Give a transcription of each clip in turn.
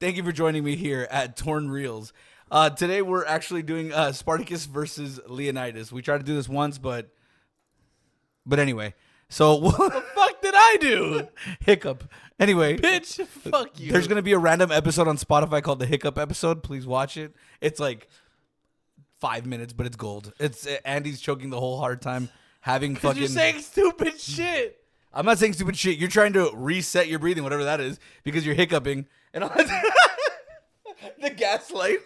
Thank you for joining me here at Torn Reels. Today we're actually doing Spartacus versus Leonidas. We tried to do this once, but anyway. So What the fuck did I do? hiccup. Anyway, Bitch, fuck you. there's gonna be a random episode on Spotify called the Hiccup episode. Please watch it. It's like 5 minutes, but it's gold. It's Andy's choking the whole hard time having fucking. You're saying stupid shit. I'm not saying stupid shit. You're trying to reset your breathing, whatever that is, because you're hiccuping. And the gaslight.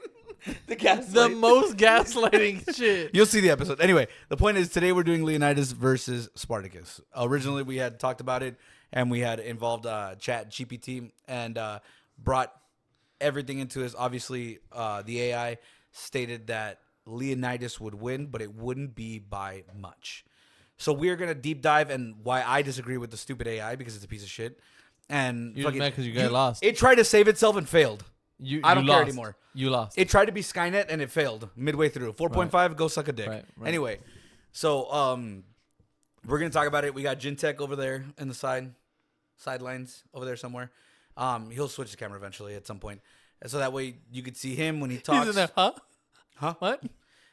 The gaslight. The most gaslighting shit. You'll see the episode. Anyway, the point is today we're doing Leonidas versus Spartacus. Originally, we had talked about it, and we had involved Chat GPT and brought everything into this. Obviously, the AI stated that Leonidas would win, but it wouldn't be by much. So we're going to deep dive and why I disagree with the stupid AI because it's a piece of shit. And You're mad because you got lost. It tried to save itself and failed. I don't care anymore. You lost. It tried to be Skynet and it failed midway through. 4.5, go suck a dick. Right. Anyway, so we're going to talk about it. We got Gintech over there in the sidelines over there somewhere. He'll switch the camera eventually at some point. And so that way you could see him when he talks. He's in there, huh? Huh? What?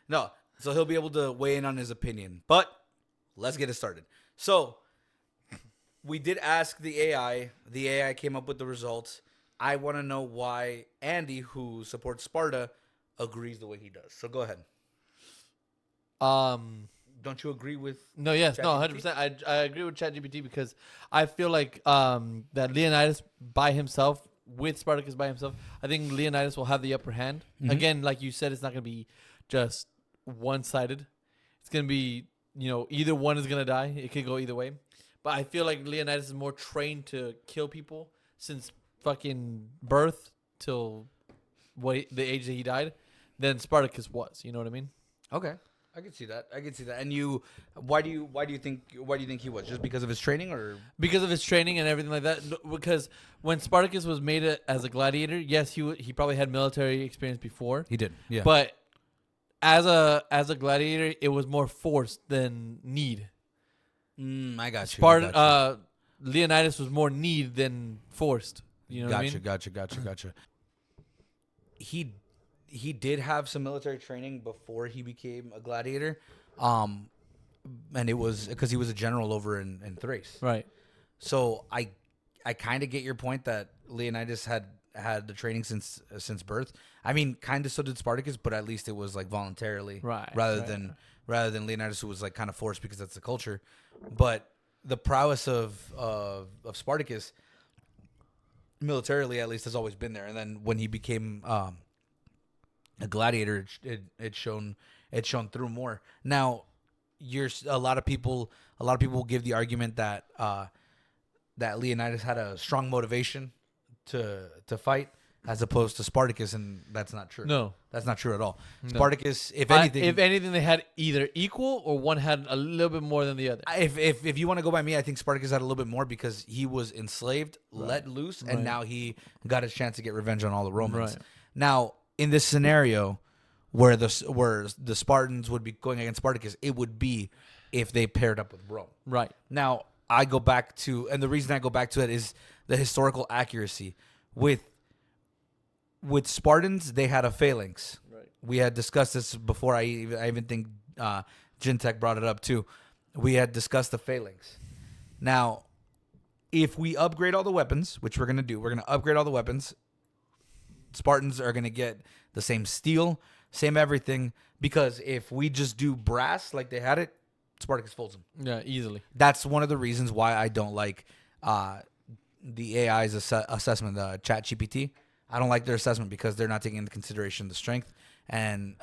No. So he'll be able to weigh in on his opinion. But let's get it started. So we did ask the AI. The AI came up with the results. I want to know why Andy, who supports Sparta, agrees the way he does. So go ahead. Don't you agree with? No, yes, no, ChatGPT? 100%. I agree with ChatGPT because I feel like that Leonidas by himself, with Spartacus by himself, I think Leonidas will have the upper hand. Mm-hmm. Again, like you said, it's not going to be just one-sided. It's going to be, either one is going to die. It could go either way. But I feel like Leonidas is more trained to kill people since fucking birth till the age that he died than Spartacus was. You know what I mean? Okay, I can see that. And you, why do you think he was? Just because of his training, or Because of his training and everything like that. Because when Spartacus was made as a gladiator, yes, he probably had military experience before. he did? Yeah. But as a gladiator, it was more force than need. I got you. Leonidas was more need than forced. You know what I mean? Gotcha. He did have some military training before he became a gladiator, and it was because he was a general over in Thrace. Right. So I kind of get your point that Leonidas had the training since birth. I mean, kind of so did Spartacus, but at least it was like voluntarily, Right. rather than Leonidas, who was like kind of forced because that's the culture. But the prowess of Spartacus, militarily at least, has always been there. And then when he became a gladiator, it shone through more. Now, a lot of people will give the argument that that Leonidas had a strong motivation to fight as opposed to Spartacus, and that's not true. No. That's not true at all. No. Spartacus, if anything, they had either equal or one had a little bit more than the other. if you want to go by me, I think Spartacus had a little bit more because he was enslaved, let loose, and now he got his chance to get revenge on all the Romans. Right. Now, in this scenario where the Spartans would be going against Spartacus, it would be if they paired up with Rome. Right. Now, I go back to, and the reason I go back to it is the historical accuracy. With Spartans, they had a phalanx. Right. We had discussed this before. I even think Gintech brought it up too. We had discussed the phalanx. Now, if we upgrade all the weapons, which we're going to do, we're going to upgrade all the weapons. Spartans are going to get the same steel, same everything, because if we just do brass like they had it, Spartacus folds them. Yeah, easily. That's one of the reasons why I don't like the AI's assessment, the Chat GPT. I don't like their assessment because they're not taking into consideration the strength and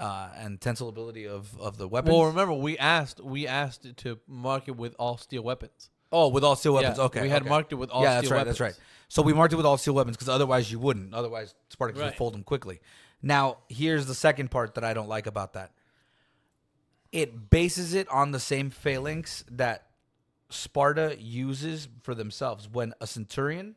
tensile ability of the weapons. Well, remember we asked it to mark it with all steel weapons. Oh, with all steel weapons. Yeah, Okay, we had marked it with all steel weapons. That's right. So we marked it with all steel weapons because otherwise you wouldn't. Otherwise, Spartacus would fold them quickly. Now, here's the second part that I don't like about that. It bases it on the same phalanx that Sparta uses for themselves. When a centurion,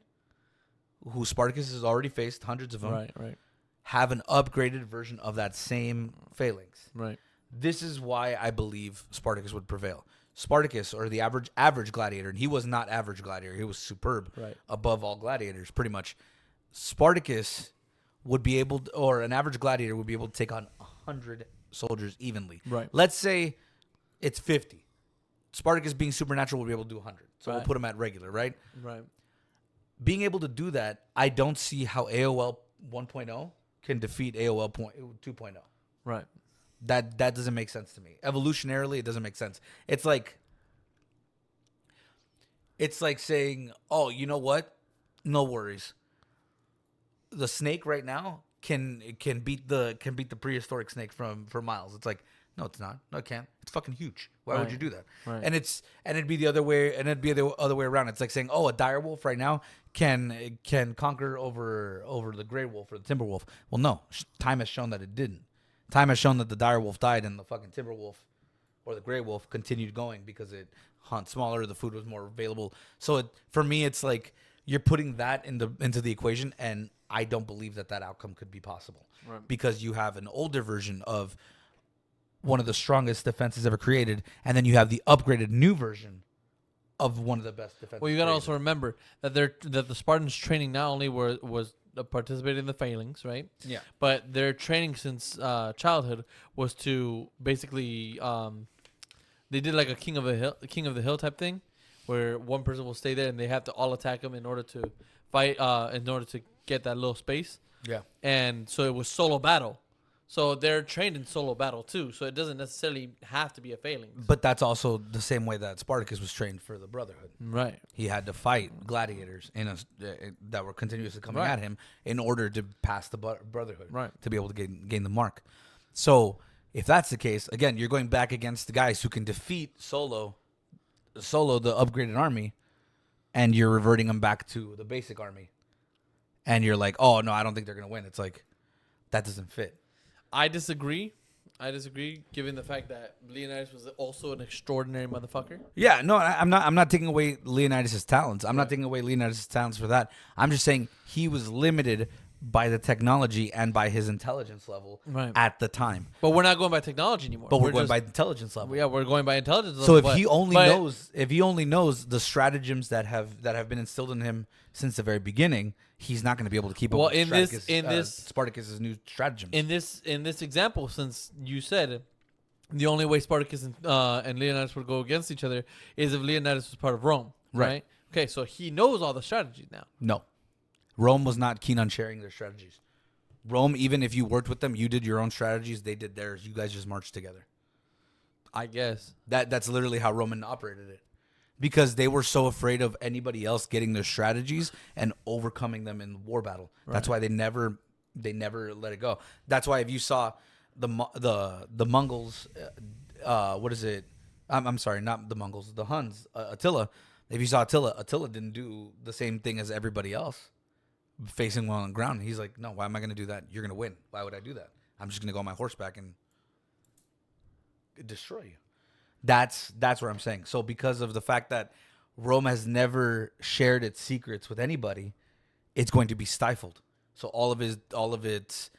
who Spartacus has already faced, hundreds of them, Right. have an upgraded version of that same phalanx. Right. This is why I believe Spartacus would prevail. Spartacus, or the average gladiator, and he was not average gladiator. He was superb, Right. above all gladiators, pretty much. Spartacus would be able to, or an average gladiator would be able to take on 100 soldiers evenly. Right. Let's say it's 50. Spartacus being supernatural would be able to do 100. So we'll Right. put him at regular, right? Right. Being able to do that, I don't see how AOL 1.0 can defeat AOL 2.0. Right. That doesn't make sense to me. Evolutionarily, it doesn't make sense. It's like saying, "Oh, you know what? No worries. The snake right now can beat the prehistoric snake from for miles." It's like, no, it's not. No, it can't. It's fucking huge. Why would Right. you do that? Right. And it'd be the other way, and it'd be the other way around. It's like saying, "Oh, a dire wolf right now can conquer over the gray wolf or the timber wolf." Well, no. Time has shown that it didn't. Time has shown that the dire wolf died and the fucking timber wolf or the gray wolf continued going because it hunts smaller, the food was more available. So for me, it's like you're putting that into the equation, and I don't believe that outcome could be possible. Right. Because you have an older version of one of the strongest defenses ever created, and then you have the upgraded new version of one of the best defenses. Well, you gotta created. also remember that the Spartans' training not only was participating in the failings, right? Yeah. But their training since childhood was to basically they did like a king of the hill type thing, where one person will stay there and they have to all attack him in order to fight in order to get that little space. Yeah. And so it was solo battle. So they're trained in solo battle too. So it doesn't necessarily have to be a failing. But that's also the same way that Spartacus was trained for the Brotherhood. Right. He had to fight gladiators that were continuously coming Right. at him in order to pass the Brotherhood, Right. to be able to gain the mark. So if that's the case, again, you're going back against the guys who can defeat solo the upgraded army, and you're reverting them back to the basic army. And you're like, oh, no, I don't think they're going to win. It's like, that doesn't fit. I disagree. Given the fact that Leonidas was also an extraordinary motherfucker. Yeah, no, I'm not taking away Leonidas' talents. I'm not taking away Leonidas' talents for that. I'm just saying he was limited by the technology and by his intelligence level Right. at the time. But we're not going by technology anymore. But we're going just- by intelligence level. Yeah, we're going by intelligence. So level, if he only but- knows the stratagems that have been instilled in him since the very beginning, he's not going to be able to keep up Well, with Spartacus's new stratagems. in this example, since you said the only way Spartacus and Leonidas would go against each other is if Leonidas was part of Rome, right? Okay, so he knows all the strategies now. No. Rome was not keen on sharing their strategies. Rome, even if you worked with them, you did your own strategies, they did theirs. You guys just marched together. I guess. That's literally how Roman operated it. Because they were so afraid of anybody else getting their strategies and overcoming them in war battle. That's why they never let it go. That's why if you saw the Mongols, what is it? I'm sorry, not the Mongols, the Huns, Attila. If you saw Attila didn't do the same thing as everybody else, facing one on the ground. He's like, no, why am I going to do that? You're going to win. Why would I do that? I'm just going to go on my horseback and destroy you. That's what I'm saying. So because of the fact that Rome has never shared its secrets with anybody, it's going to be stifled. So all of its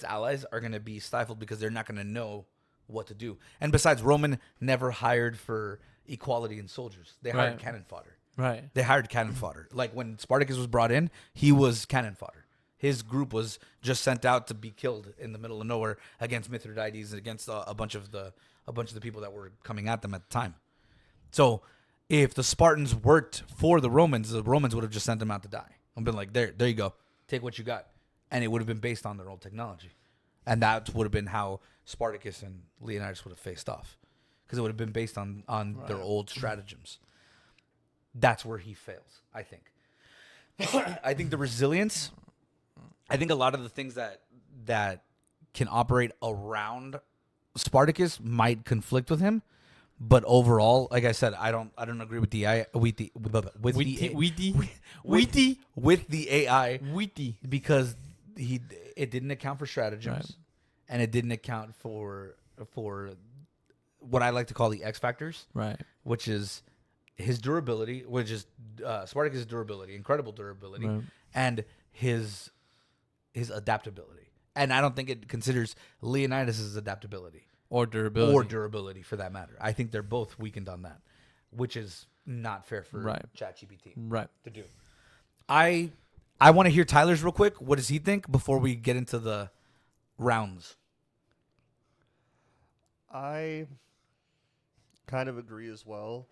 allies are going to be stifled because they're not going to know what to do. And besides, Roman never hired for equality in soldiers. They hired Right. cannon fodder. Right. They hired cannon fodder. Like when Spartacus was brought in, he was cannon fodder. His group was just sent out to be killed in the middle of nowhere against Mithridates and against a bunch of the people that were coming at them at the time. So if the Spartans worked for the Romans would have just sent them out to die. I've been like, there you go, take what you got, and it would have been based on their old technology, and that would have been how Spartacus and Leonidas would have faced off, because it would have been based on their old stratagems. That's where he fails, I think. I think the resilience. I think a lot of the things that can operate around Spartacus might conflict with him, but overall, like I said, I don't agree with the AI because it didn't account for stratagems, Right. and it didn't account for what I like to call the X factors, Right. which is his durability, which is Spartacus' durability, incredible durability, Right. and his adaptability. And I don't think it considers Leonidas' adaptability Or durability. for that matter. I think they're both weakened on that, which is not fair for Right. ChatGPT Right. to do. I I want to hear Tyler's real quick. What does he think before we get into the rounds? I kind of agree as well.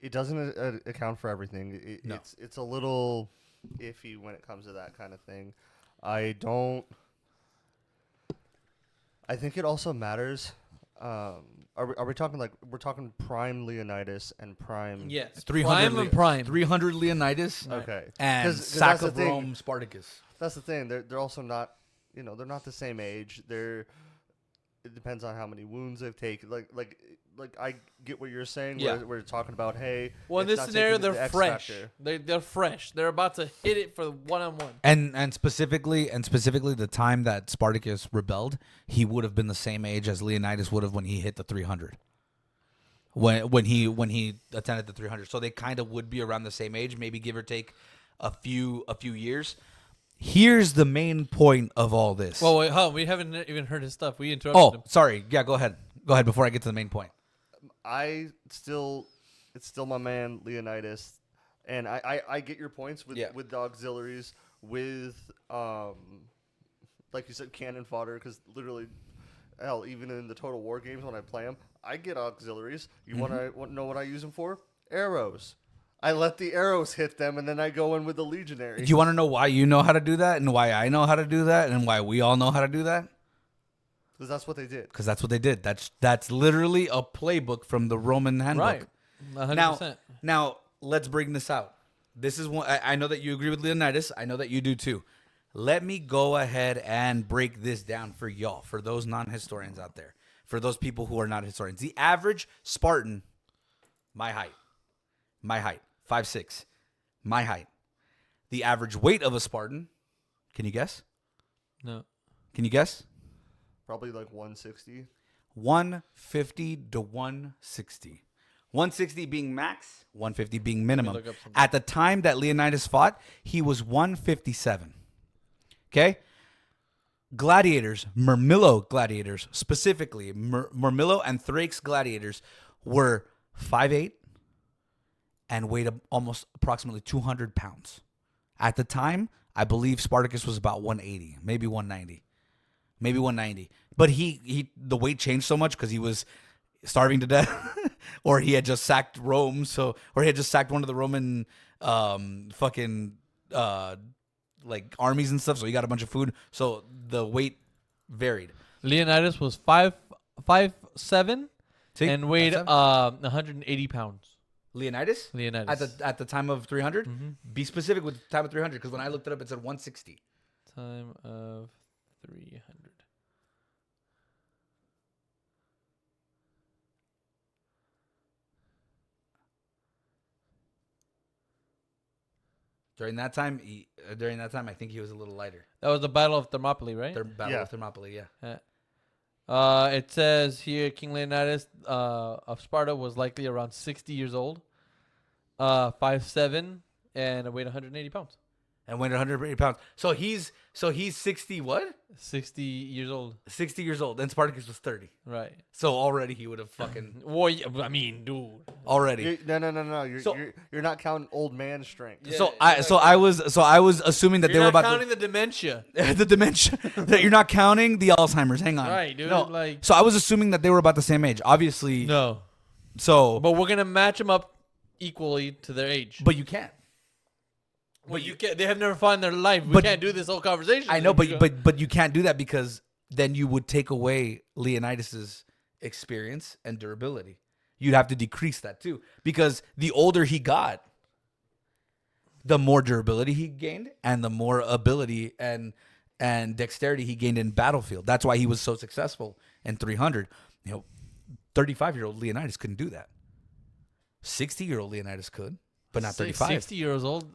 It doesn't account for everything. No. It's a little iffy when it comes to that kind of thing. I don't. I think it also matters. Are we talking like we're talking prime Leonidas and prime? Yes. 300 Prime and prime. 300 Leonidas Okay. and 'Cause sack that's the of thing. Rome Spartacus. That's the thing. They're also not. They're not the same age. It depends on how many wounds they've taken. Like I get what you're saying. Yeah. We're talking about Well, in it's this not scenario, taking the they're X fresh. factor. They're fresh. They're about to hit it for one-on-one. And specifically the time that Spartacus rebelled, he would have been the same age as Leonidas would have when he hit the 300. When he attended the 300, so they kind of would be around the same age, maybe give or take a few years. Here's the main point of all this. Well, wait, we haven't even heard his stuff. We interrupted Oh, him. sorry. Yeah, go ahead. Go ahead before I get to the main point. It's still my man Leonidas, and I get your points with the auxiliaries, with like you said, cannon fodder, because literally, hell, even in the Total War games when I play them, I get auxiliaries. You want to know what I use them for? Arrows. I let the arrows hit them, and then I go in with the legionary. Do you want to know why you know how to do that, and why I know how to do that, and why we all know how to do that? Because that's what they did. Because that's what they did. That's literally a playbook from the Roman handbook. Right. 100%. Now let's bring this out. This is one. I know that you agree with Leonidas. I know that you do too. Let me go ahead and break this down for y'all, for those non-historians out there, for those people who are not historians. The average Spartan, my height, 5'6", my height. The average weight of a Spartan, can you guess? No. Can you guess? Probably like 160. 150 to 160. 160 being max, 150 being minimum. look up something. At the time that Leonidas fought, he was 157. Okay? Gladiators, Murmillo gladiators, specifically, Murmillo and Thrake's gladiators were 5'8", and weighed almost approximately 200 pounds. At the time, I believe Spartacus was about 180, maybe 190. Maybe 190. But the weight changed so much because he was starving to death, or he had just sacked Rome, or he had just sacked one of the Roman like armies and stuff, so he got a bunch of food. So the weight varied. Leonidas was 5'7" See? and weighed 180 pounds. Leonidas? Leonidas. At the time of 300? Be specific with the time of 300, because when I looked it up, it said 160. Time of 300. During that time, I think he was a little lighter. That was the Battle of Thermopylae, right? Battle Yeah. of Thermopylae, yeah. It says here King Leonidas of Sparta was likely around 60 years old, 5'7", and weighed 180 pounds. And weighed 180 pounds. So he's 60 what? 60 years old. 60 years old. And Spartacus was 30. Right. So already he would have fucking Well, yeah, I mean, dude. already. No. So- You're not counting old man strength. Yeah. So I was assuming that You're they were not about counting the dementia. the dementia, that you're not counting the Alzheimer's. Hang on. Right, dude, No. like- So I was assuming that they were about the same age. Obviously. No. So But we're going to match them up equally to their age. but you can't. Well, you can't. They have never fought in their life. We But- can't do this whole conversation. I know, If you go- but you can't do that, because then you would take away Leonidas's experience and durability. You'd have to decrease that too, because the older he got, the more durability he gained, and the more ability and dexterity he gained in battlefield. That's why he was so successful in 300. 35-year-old Leonidas couldn't do that. 60-year-old Leonidas could, but not 35. 60 years old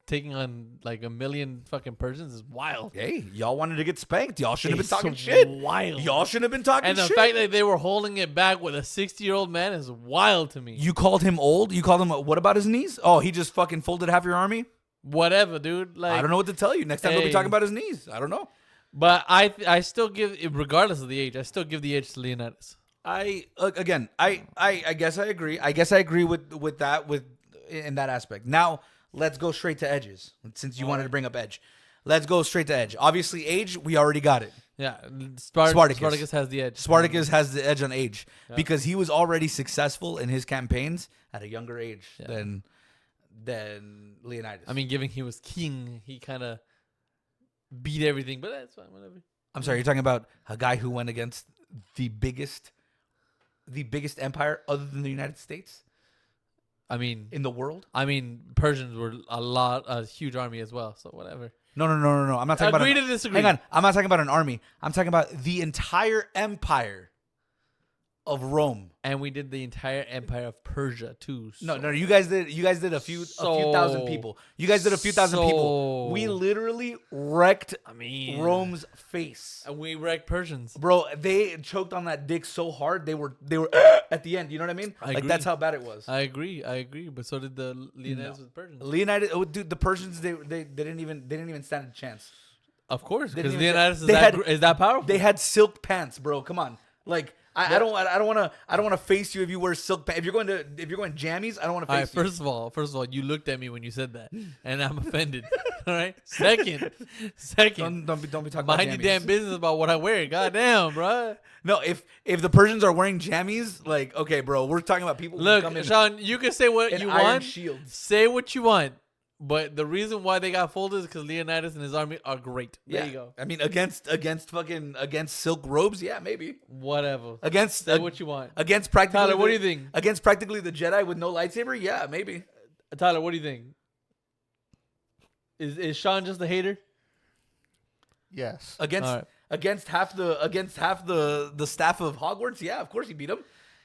taking on like a million fucking persons is wild. Hey, y'all wanted to get spanked. Y'all shouldn't have It's been talking shit. wild. Y'all shouldn't have been talking And the shit. fact that they were holding it back with a 60-year-old man is wild to me. You called him old? You called him, what about his knees? Oh, he just fucking folded half your army? Whatever, dude. Like, I don't know what to tell you. Next time we'll be Hey. talking about his knees. I don't know. But I still give, regardless of the age, I still give the edge to Leonidas. I guess I agree. I guess I agree with that in that aspect. Now, let's go straight to edges. Since you wanted to bring up edge, let's go straight to edge. Obviously, age, we already got it. Yeah, Spartacus. Spartacus has the edge. Spartacus has the edge on age because he was already successful in his campaigns at a younger age than Leonidas. I mean, given he was king, he kind of beat everything, but that's fine, whatever. I'm sorry, you're talking about a guy who went against the biggest empire other than the United States I mean, in the world? I mean, Persians were a huge army as well, so whatever. No. I'm not talking Agree about to disagree. Hang on. I'm not talking about an army. I'm talking about the entire empire of Rome. And we did the entire empire of Persia too. No, you guys did a few thousand people. You guys did a few thousand people. We literally wrecked Rome's face. And we wrecked Persians. Bro, they choked on that dick so hard they were at the end, you know what I mean? I like agree. that's how bad it was. I agree, but so did the Leonidas with Persians. Leonidas, dude, the Persians they didn't even stand a chance. Of course, They because didn't even- Leonidas they is that powerful. They had silk pants, bro. Come on. Like I don't want to face you if you wear silk pants. If you're going jammies, I don't want to All face right, you. first of all, you looked at me when you said that, and I'm offended. All right. Second, Don't be talking about mind your jammies. damn business about what I wear. Goddamn, bro. No, if the Persians are wearing jammies, like okay, bro, we're talking about people who Look, come in Sean, you can say what in you iron want. shields. Say what you want. But the reason why they got folded is because Leonidas and his army are great. There Yeah. you go. I mean, against silk robes, yeah, maybe. Whatever. Against Say what you want. against practically Tyler, what do you think? Against practically the Jedi with no lightsaber, yeah, maybe. Tyler, what do you think? Is Sean just a hater? Yes. Against All right. against half the staff of Hogwarts, yeah, of course he beat them.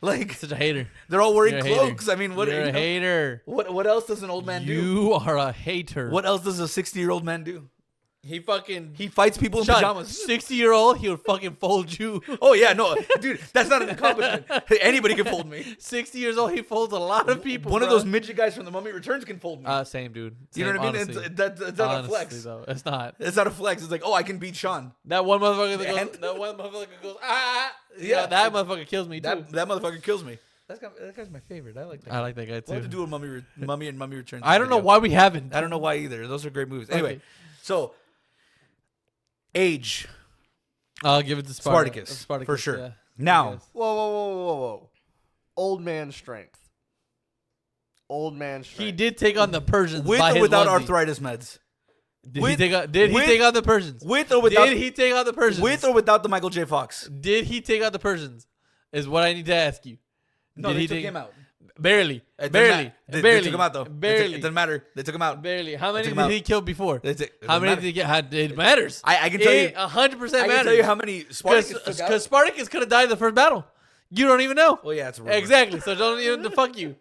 Like Such a hater. they're all wearing You're a hater. cloaks. I mean, what You're a hater. What else does an old man do? You are a hater. What else does a 60-year-old man do? He fucking He fights people in Sean, pajamas. 60-year-old, he would fucking fold you. Oh yeah, no, dude, that's not an accomplishment. Anybody can fold me. 60 years old, he folds a lot of people. One of bro. those midget guys from The Mummy Returns can fold me. Same dude. You know Same, what I mean? honestly. It's not a Honestly, flex. though, it's not. It's not a flex. It's like, oh, I can beat Sean. That one motherfucker that And- goes, ah. Yeah. Yeah, that motherfucker kills me too. That motherfucker kills me. That guy's my favorite. I like that. I like that guy We'll have too. to do a Mummy and Mummy Returns. I don't know video. why we haven't. I don't know why either. Those are great movies. Anyway, Okay. so age I'll give it to Spartacus, for sure. Yeah. Now, Yes. Whoa. Old man strength. Old man strength. He did take on the Persians with by or his without onesie. arthritis meds, Did with- he take on? with- he take on the Persians? with or without, Did he take on the Persians? with or without the Michael J. Fox. Did he take out the Persians? Is what I need to ask you. No, Did they he took take him out. Barely. It doesn't Barely. matter. They Barely. took him out though. Barely. It doesn't matter. They took him out. Barely. How many took him did out. he kill before? It How doesn't many matter. did he get? It matters. I can tell you. 100% I matters. can tell you how many Spartacus took out. Because Spartacus could have died in the first battle. You don't even know. Well, yeah, it's a rumor. Exactly. So don't even fuck you.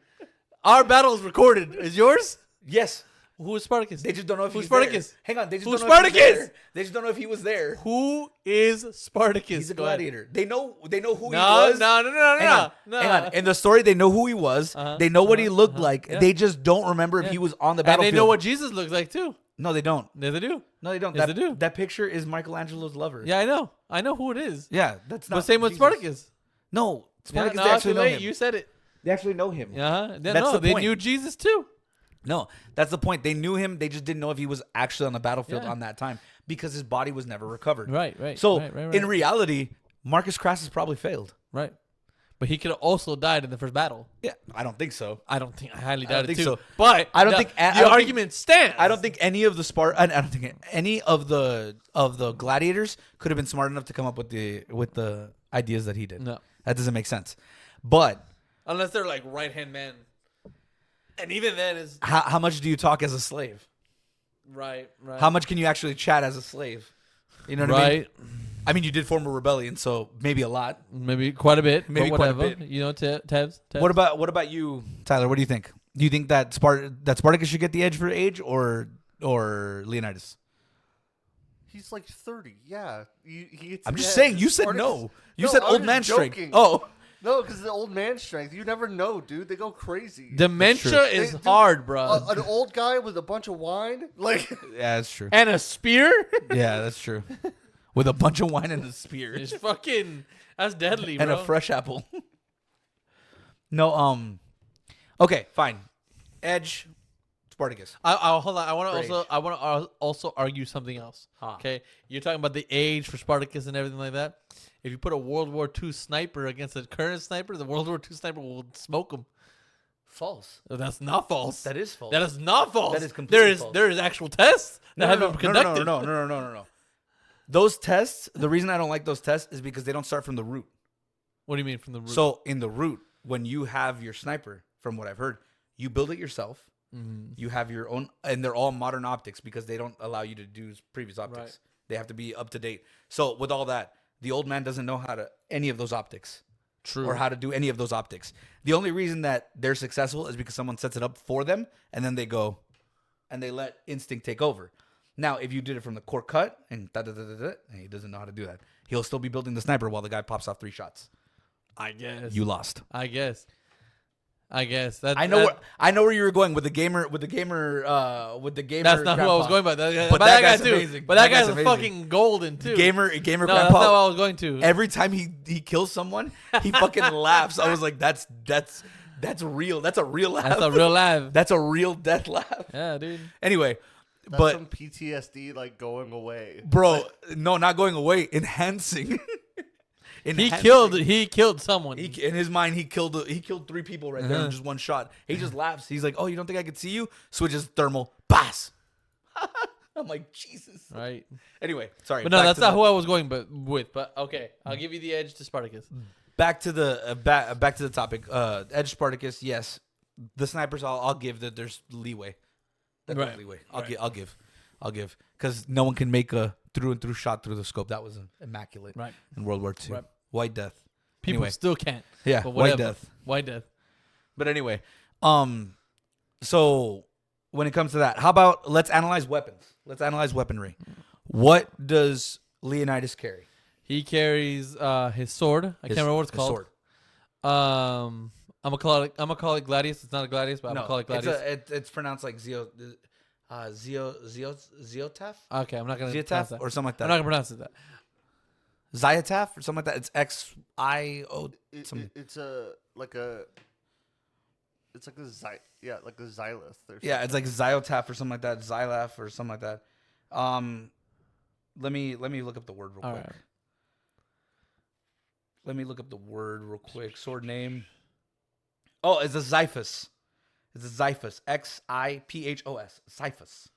Our battle is recorded. Is yours? Yes. Who is Spartacus? They just don't know if Who's he's Spartacus? there. Hang on. They just Who's don't know if he's Spartacus? there. They just don't know if he was there. Who is Spartacus? He's a Go ahead. gladiator. They know who he No, was. no. Hang on. In the story, they know who he was. Uh-huh, They know what he looked uh-huh, like. yeah. They just don't remember if he was on the And battlefield. they know what Jesus looks like too. No, they don't. Yeah, they do. No, they don't. Yes, that, they do. That picture is Michelangelo's lover. Yeah, I know. I know who it is. Yeah, that's not. But same with Jesus. Spartacus. No, Yeah, Spartacus. no, they too actually know late. him. You said it. They actually know him. Yeah. That's No, the they point. knew Jesus too. No, that's the point. They knew him. They just didn't know if he was actually on the battlefield Yeah. on that time because his body was never recovered. Right. So right. in reality, Marcus Crassus probably failed. Right. But he could have also died in the first battle. Yeah, I don't think so. I don't think. I highly I doubt don't it think too. so. But I don't the, think- I the don't think- argument stands. I don't think any of the I don't think any of the gladiators could have been smart enough to come up with the ideas that he did. No. That doesn't make sense. But Unless they're like right hand man. And even then is how much do you talk as a slave? right. How much can you actually chat as a slave? You know what I mean? Right. I mean, you did form a rebellion, so maybe a lot. Maybe quite a bit. Maybe but quite a whatever. bit. You know, Tevs. What about you, Tyler? What do you think? Do you think that Spartacus should get the edge for age or Leonidas? He's like 30. Yeah. He gets I'm the just edge. saying. You said Spartacus- no. You No, said I was old man just strength. joking. Oh, No, because the old man strength. You never know, dude. They go crazy. Dementia is Dude, hard, bro. An old guy with a bunch of wine, like yeah, that's true. And a spear Yeah, that's true. With a bunch of wine and a spear is fucking. That's deadly, and bro. a fresh apple. No, okay, fine. Edge, Spartacus. I hold on. For I want to also argue something else. Huh. Okay, you're talking about the age for Spartacus and everything like that. If you put a World War II sniper against a current sniper, the World War II sniper will smoke him. False. That's not false. That is false. That is not false. That is completely false. There is actual tests that have been conducted. No. Those tests, the reason I don't like those tests is because they don't start from the root. What do you mean from the root? So in the root, when you have your sniper, from what I've heard, you build it yourself. Mm-hmm. You have your own, and they're all modern optics because they don't allow you to do previous optics. Right. They have to be up to date. So with all that, the old man doesn't know how to any of those optics. True. Or how to do any of those optics. The only reason that they're successful is because someone sets it up for them, and then they go, and they let instinct take over. Now, if you did it from the core cut, and and he doesn't know how to do that, he'll still be building the sniper while the guy pops off 3 shots. I guess. You lost. I guess. That's, I know where you were going with the gamer. That's not who I was going by. But that that guy guy's too. amazing. But that That guy's guy's amazing. fucking golden too. Gamer no, grandpa. that's not what I was going to. Every time he kills someone, he fucking laughs. I was like, that's real. That's a real laugh. That's a real laugh. That's a real death laugh. Yeah, dude. Anyway, That's but some PTSD like going away. bro, no, not going away. Enhancing. He killed someone. In his mind, he killed 3 people right there in just one shot. He just laughs. He's like, "Oh, you don't think I could see you?" Switches thermal. Bass. I'm like, Jesus. Right. Anyway, sorry. But no, that's not who I was going with. But okay, I'll give you the edge to Spartacus. Back to the back to the topic. Edge Spartacus, yes. The snipers, I'll give that. There's leeway. There's Right. leeway. I'll give because no one can make a through and through shot through the scope. That was immaculate. Right. In World War II. Right. White Death. People Anyway. still can't. Yeah. But White whatever. Death. White Death. But anyway, so when it comes to that, how about let's analyze weapons. Let's analyze weaponry. What does Leonidas carry? He carries his sword. I can't remember what it's His called. sword. I'm gonna call it Gladius. It's not a Gladius, but I'm gonna call it Gladius. It's pronounced like Zeotaf? Okay, I'm not gonna pronounce Zeotaf that. or something like that. I'm not gonna pronounce that. Zyataf or something like that. It's XIO. It's like a xylith. Yeah, it's like Zyotaf or something like that. Xylaf or something like that. Let me look up the word real All quick. right. Let me look up the word real quick. Sword name. Oh, it's a Xiphus. It's a Xiphus. Xiphos. Xiphus.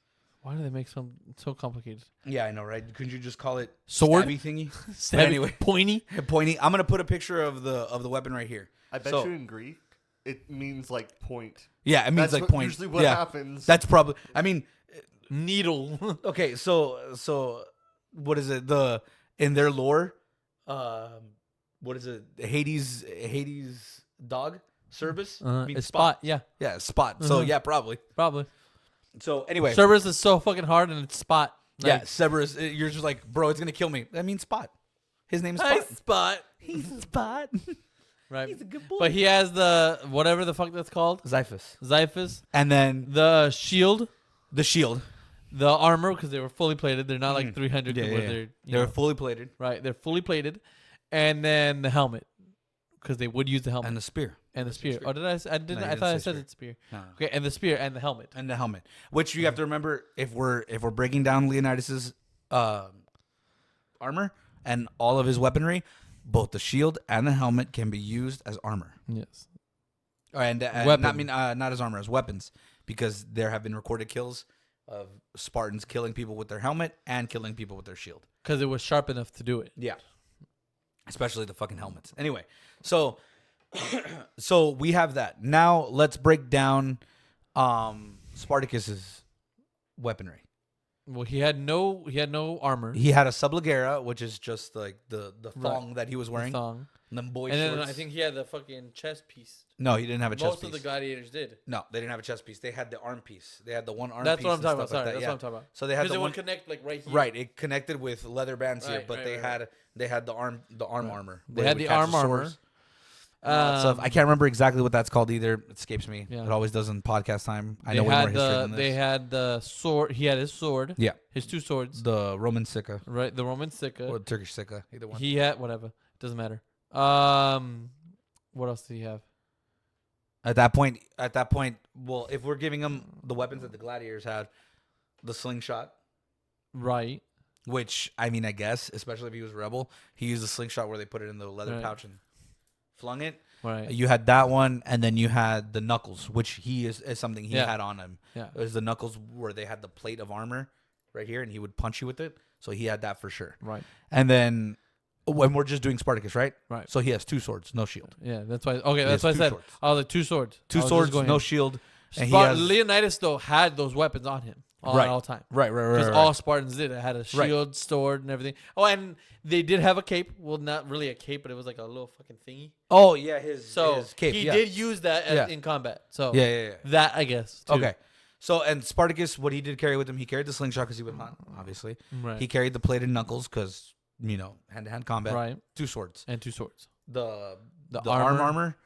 Why do they make so complicated? Yeah, I know, right? Couldn't you just call it Sword? stabby thingy? Stabby, anyway. pointy. Pointy. I'm gonna put a picture of the weapon right here. I bet So- you in Greek it means like point. Yeah, it means That's like point. usually what yeah. happens. That's probably. I mean, Needle. okay. So what is it? In their lore, what is it? Hades dog service means It's spot. Yeah, Yeah, spot. So yeah, probably. probably. So anyway, Cerberus is so fucking hard, and it's spot. yeah, Cerberus. You're just like, bro, it's gonna kill me. That means Spot. His name is Spot. Nice spot. He's Spot. Right. He's a good boy. But he has the whatever the fuck that's called, Xiphus. Xiphus, And then the shield, the shield. the armor because they were fully plated. They're not like 300 where they're you They're know, fully plated. right. They're fully plated, and then the helmet because they would use the helmet And the spear. and the spear. Oh, did I? I didn't. No, you I didn't thought I say said spear. it's spear. No. Okay, and the spear and the helmet. And the helmet. Which you have to remember if we're breaking down Leonidas's armor and all of his weaponry, both the shield and the helmet can be used as armor. Yes. And Weapon. not as armor, as weapons, because there have been recorded kills of Spartans killing people with their helmet and killing people with their shield. Because it was sharp enough to do it. Yeah. Especially the fucking helmets. Anyway, so so we have that. Now let's break down Spartacus's weaponry. Well, he had no armor. He had a subligera, which is just like the thong Right. that he was The wearing. thong. And them boy And then shorts. I think he had the fucking chest piece. No, he didn't have a chest Most piece. of the gladiators did. No, they didn't have a chest piece. They had the arm piece. They had the one arm That's piece. what I'm and talking about. stuff like Sorry, that. that's Yeah. what I'm talking about. So they had Because the it one would connect like right here. right. It connected with leather bands here, Right, but right, they right, had the arm armor. They where had would the catch arm armor. swords and all that stuff. I can't remember exactly what that's called either. It escapes me. Yeah. It always does in podcast time. I They know way more had history than this. They had the sword. He had his sword. Yeah. His 2 swords. The Roman Sika Right. The Roman Sika. or the Turkish Sika, either one. He had whatever. Doesn't matter. What else did he have? At that point, well, if we're giving him the weapons that the gladiators had, the slingshot, Right. which I mean, I guess, especially if he was a rebel, he used the slingshot where they put it in the leather Right. pouch and flung it. Right. You had that one, and then you had the knuckles, which he is something he Yeah. had on him. Yeah. It was the knuckles where they had the plate of armor right here, and he would punch you with it. So he had that for sure. Right. And then when we're just doing Spartacus, right? Right. So he has 2 swords, no shield. Yeah. That's why. Okay. He That's has why I 2 said. swords. I was like 2 swords. 2 I was just swords, going no in. shield. And he has Leonidas though had those weapons on him Right. at all time. right. Because all Spartans did. It had a Right. shield stored and everything. Oh, and they did have a cape. Well, not really a cape, but it was like a little fucking thingy. Oh yeah, his cape. he yeah. did use that Yeah. in combat. So Yeah. that I guess. Too. Okay. So and Spartacus, what he did carry with him, he carried the slingshot because he would hunt, obviously. Right. He carried the plated knuckles because hand-to-hand combat. Right. 2 swords. And 2 swords. The armor. armor,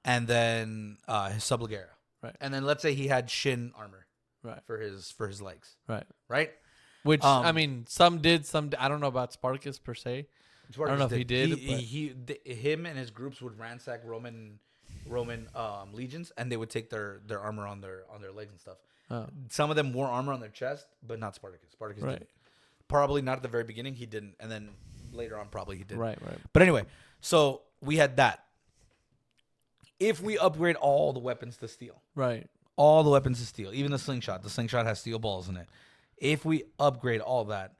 and then his subligera. Right. And then let's say he had shin armor Right. for his legs. Right. Right. Which Um, I mean, some did. Some I don't know about Spartacus per se. I don't know if he did. Him and his groups would ransack Roman legions, and they would take their armor on their legs and stuff. Oh. Some of them wore armor on their chest, but not Spartacus. Spartacus Right. didn't. Probably not at the very beginning. He didn't, and then later on, probably he did. Right. Right. But anyway, so we had that. If we upgrade all the weapons to steel, Right. all the weapons to steel, even the slingshot has steel balls in it. If we upgrade all that,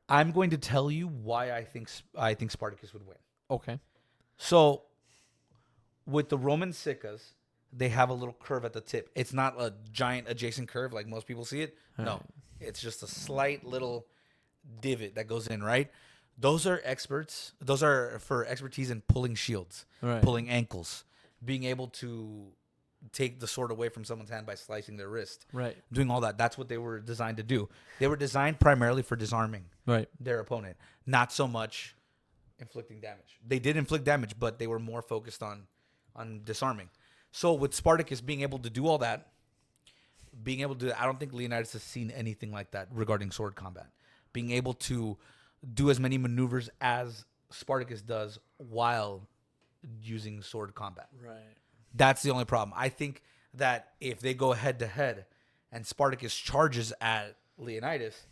I'm going to tell you why I think Spartacus would win. Okay. So, with the Roman sicas, they have a little curve at the tip. It's not a giant adjacent curve like most people see it. No, it's just a slight little divot that goes in, right? Those are experts. Those are for expertise in pulling shields, Right. pulling ankles, being able to take the sword away from someone's hand by slicing their wrist, Right. doing all that. That's what they were designed to do. They were designed primarily for disarming Right. their opponent, not so much inflicting damage. They did inflict damage, but they were more focused on disarming. So with Spartacus being able to do all that, I don't think Leonidas has seen anything like that regarding sword combat. Being able to do as many maneuvers as Spartacus does while using sword combat. Right. That's the only problem. I think that if they go head to head and Spartacus charges at Leonidas,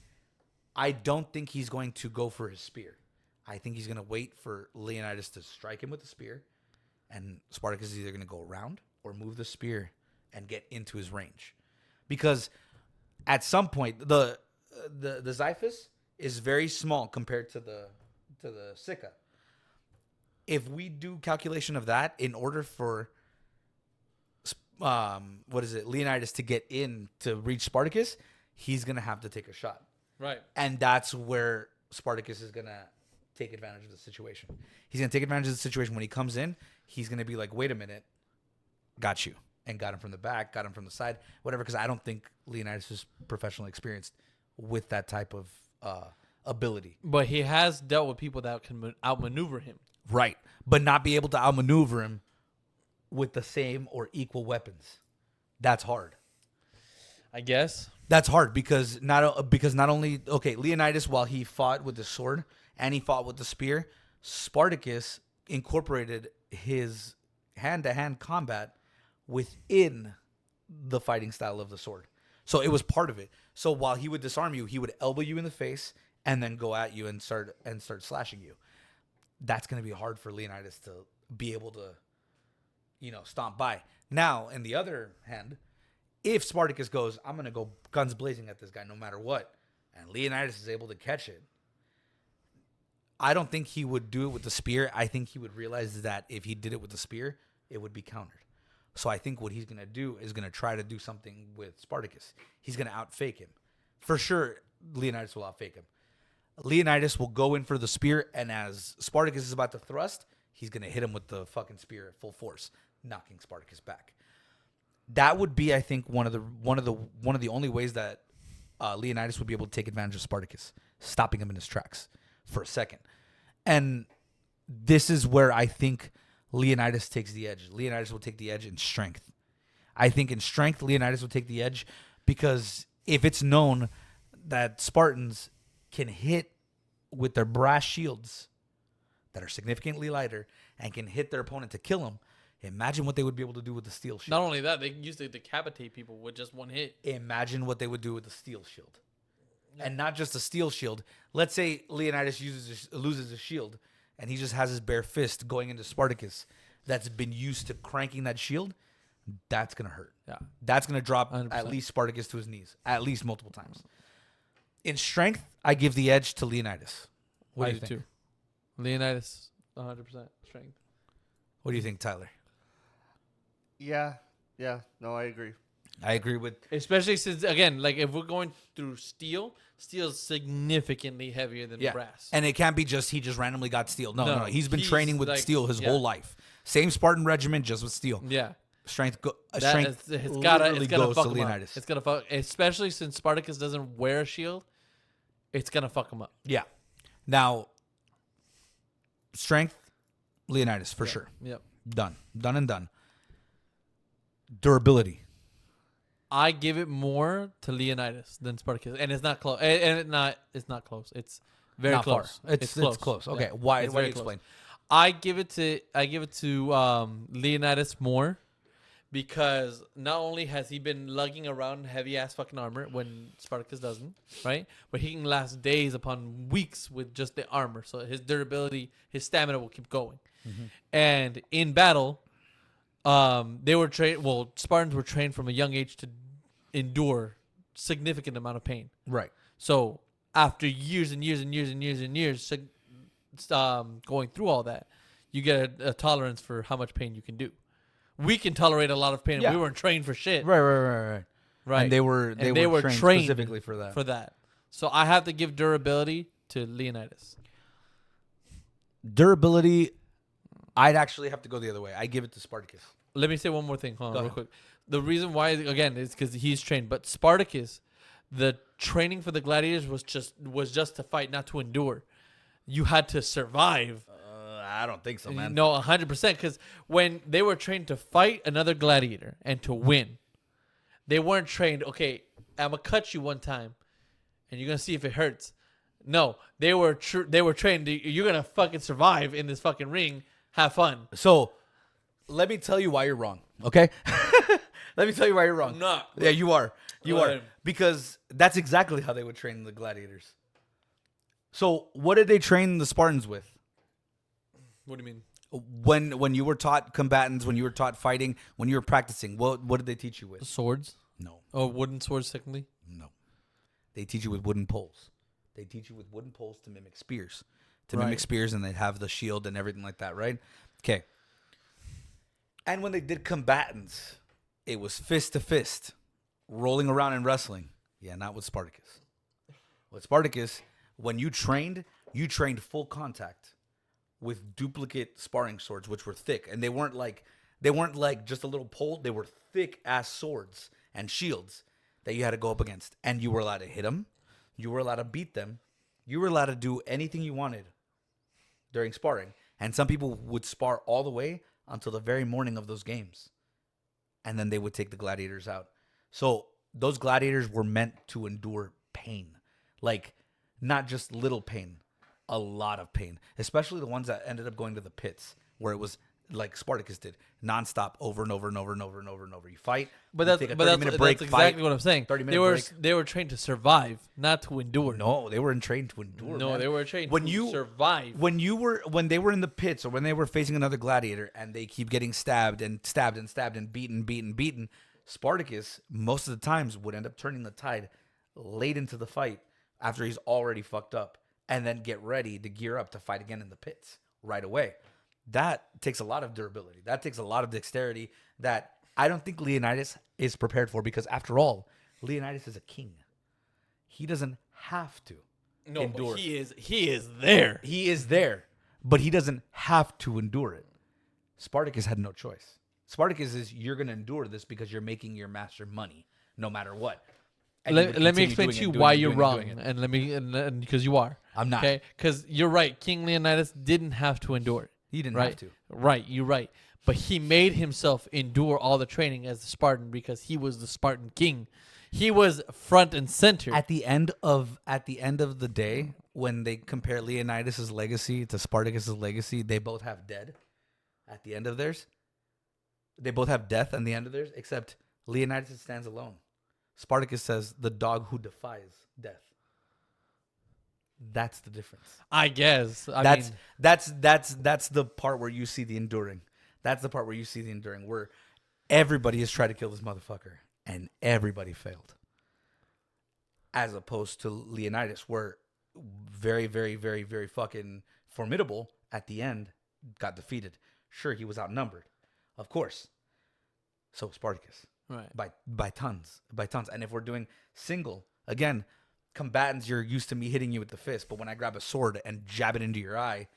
I don't think he's going to go for his spear. I think he's going to wait for Leonidas to strike him with the spear, and Spartacus is either going to go around or move the spear and get into his range. Because at some point, the Xyphus is very small compared to the Sicca. If we do calculation of that, in order for Leonidas to get in to reach Spartacus, he's gonna have to take a shot, Right. and that's where Spartacus is gonna take advantage of the situation. He's gonna take advantage of the situation when he comes in. He's gonna be like, "Wait a minute, got you," and got him from the back, got him from the side, whatever. Because I don't think Leonidas is professionally experienced with that type of ability. But he has dealt with people that can outmaneuver him. Right. But not be able to outmaneuver him with the same or equal weapons. That's hard. I guess. That's hard because not only Leonidas, while he fought with the sword and he fought with the spear, Spartacus incorporated his hand-to-hand combat within the fighting style of the sword. So it was part of it. So while he would disarm you, he would elbow you in the face and then go at you and start slashing you. That's going to be hard for Leonidas to be able to, stomp by. Now, in the other hand, if Spartacus goes, I'm going to go guns blazing at this guy no matter what, and Leonidas is able to catch it, I don't think he would do it with the spear. I think he would realize that if he did it with the spear, it would be countered. So I think what he's going to do is going to try to do something with Spartacus. He's going to outfake him. For sure, Leonidas will outfake him. Leonidas will go in for the spear, and as Spartacus is about to thrust, he's going to hit him with the fucking spear at full force, knocking Spartacus back. That would be, I think, one of the only ways that Leonidas would be able to take advantage of Spartacus, stopping him in his tracks for a second. And this is where I think Leonidas takes the edge. Leonidas will take the edge in strength. I think in strength, Leonidas will take the edge because if it's known that Spartans can hit with their brass shields that are significantly lighter and can hit their opponent to kill him, Imagine what they would be able to do with the steel shield. Not only that, they used to decapitate people with just one hit. Imagine what they would do with the steel shield. And not just a steel shield. Let's say Leonidas loses a shield, and he just has his bare fist going into Spartacus that's been used to cranking that shield. That's going to hurt. Yeah. That's going to drop 100%. at least Spartacus to his knees, at least multiple times. In strength, I give the edge to Leonidas. What do you think? Too. Leonidas, 100% strength. What do you think, Tyler? Yeah. No, I agree. I agree with... Especially since, again, like if we're going through steel is significantly heavier than brass. And it can't be just he just randomly got steel. No. He's been training with like, steel his whole life. Same Spartan regiment, just with steel. Yeah. Strength It's gotta goes fuck to him Leonidas. up. It's gonna fuck, especially since Spartacus doesn't wear a shield. It's gonna fuck him up. Yeah. Now, strength, Leonidas for sure. Yep. Done and done. Durability. I give it more to Leonidas than Spartacus, and it's not close. It's not close. It's very Not close. far. It's close. Okay. Yeah. Why? It's Why do very you explain? I give it to Leonidas more because not only has he been lugging around heavy ass fucking armor when Spartacus doesn't, right? But he can last days upon weeks with just the armor. So his durability, his stamina will keep going. Mm-hmm. And in battle, they were trained. Well, Spartans were trained from a young age to endure significant amount of pain. Right. So after years and years going through all that, you get a tolerance for how much pain you can do. We can tolerate a lot of pain. Yeah. We weren't trained for shit. Right. Right. And they were trained specifically for that. So I have to give durability to Leonidas. Durability, I'd actually have to go the other way. I give it to Spartacus. Let me say one more thing. Hold Go on, real ahead. quick. The reason why, again, is because he's trained. But Spartacus, the training for the gladiators was just to fight, not to endure. You had to survive. I don't think so, man. No, 100%. Because when they were trained to fight another gladiator and to win, they weren't trained, okay, I'm going to cut you one time, and you're going to see if it hurts. No, they were trained, you're going to fucking survive in this fucking ring. Have fun. So, let me tell you why you're wrong, okay? Let me tell you why you're wrong. I'm not. Yeah, you are. You Go are. ahead. Because that's exactly how they would train the gladiators. So, what did they train the Spartans with? What do you mean? When you were taught combatants, when you were taught fighting, when you were practicing, what did they teach you with? Swords? No. Oh, wooden swords, secondly? No. They teach you with wooden poles. They teach you with wooden poles to mimic spears. Right. And they'd have the shield and everything like that, right? Okay. And when they did combatants, it was fist to fist, rolling around and wrestling. Yeah, not with Spartacus. With Spartacus, when you trained full contact with duplicate sparring swords, which were thick, and they weren't like just a little pole. They were thick ass swords and shields that you had to go up against, and you were allowed to hit them, you were allowed to beat them, you were allowed to do anything you wanted during sparring. And some people would spar all the way until the very morning of those games, and then they would take the gladiators out. So those gladiators were meant to endure pain, like not just little pain, a lot of pain, especially the ones that ended up going to the pits, where it was like Spartacus did, nonstop, over and over and over and over and over and over. You fight, But you that's take a but 30-minute break, that's exactly fight. what I'm saying. 30-minute break. They were trained to survive, not to endure. No, they weren't trained to endure. No, man. they were trained when to you survive. When they were in the pits, or when they were facing another gladiator and they keep getting stabbed and beaten, Spartacus most of the times would end up turning the tide late into the fight after he's already fucked up, and then get ready to gear up to fight again in the pits right away. That takes a lot of durability. That takes a lot of dexterity that I don't think Leonidas is prepared for, because after all, Leonidas is a king. He doesn't have to endure. But he is there. He is there, but he doesn't have to endure it. Spartacus had no choice. Spartacus is, you're going to endure this because you're making your master money no matter what. And Let me explain to you why you're wrong, it. and because you are. I'm not. Okay, because you're right. King Leonidas didn't have to endure it. He didn't Right? have to. Right, you're right. But he made himself endure all the training as the Spartan because he was the Spartan king. He was front and center. At the end of the day, when they compare Leonidas' legacy to Spartacus' legacy, they both have dead at the end of theirs. They both have death on the end of theirs, except Leonidas stands alone. Spartacus says the dog who defies death. That's the difference. I guess. That's the part where you see the enduring. That's the part where you see the enduring, where everybody has tried to kill this motherfucker and everybody failed. As opposed to Leonidas, where very, very, very, very fucking formidable at the end, got defeated. Sure, he was outnumbered, of course. So Spartacus, right. by tons. And if we're doing single, again, combatants, you're used to me hitting you with the fist, but when I grab a sword and jab it into your eye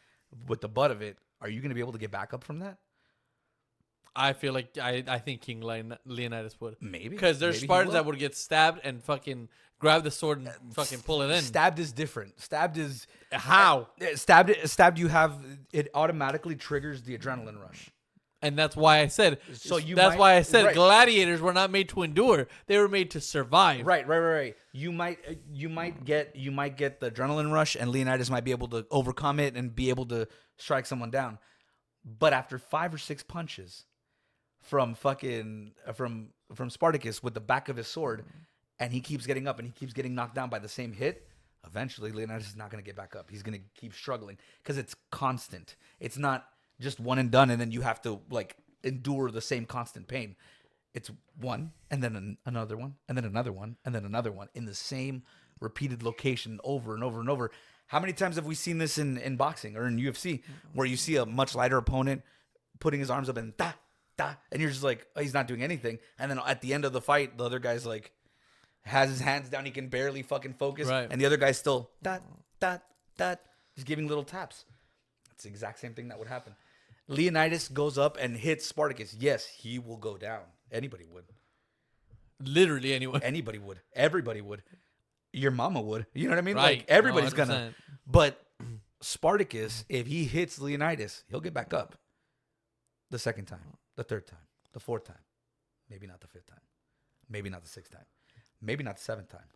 with the butt of it, are you going to be able to get back up from that? I feel like I think King Leonidas would. Maybe. Because there's Spartans that would get stabbed and fucking grab the sword and fucking pull it in. Stabbed is different. Stabbed is... How? Stabbed, you have... It automatically triggers the adrenaline rush. And that's why I said... Right. Gladiators were not made to endure. They were made to survive. Right. You might get the adrenaline rush, and Leonidas might be able to overcome it and be able to strike someone down. But after 5 or 6 punches from Spartacus with the back of his sword, and he keeps getting up and he keeps getting knocked down by the same hit, eventually Leonidas is not going to get back up. He's going to keep struggling because it's constant. It's not just one and done, and then you have to like endure the same constant pain. It's one, and then another one, and then another one, and then another one in the same repeated location over and over and over. How many times have we seen this in boxing or in UFC, where you see a much lighter opponent putting his arms up and and you're just like, oh, he's not doing anything. And then at the end of the fight, the other guy's like, has his hands down, he can barely fucking focus. Right. And the other guy's still, just giving little taps. It's the exact same thing that would happen. Leonidas goes up and hits Spartacus. Yes, he will go down. Anybody would. Literally anyone. Anybody would. Everybody would. Your mama would. You know what I mean? Right. Like, everybody's 100%. gonna. But Spartacus, if he hits Leonidas, he'll get back up. The second time, the third time, the fourth time. Maybe not the fifth time. Maybe not the sixth time. Maybe not the 7th time.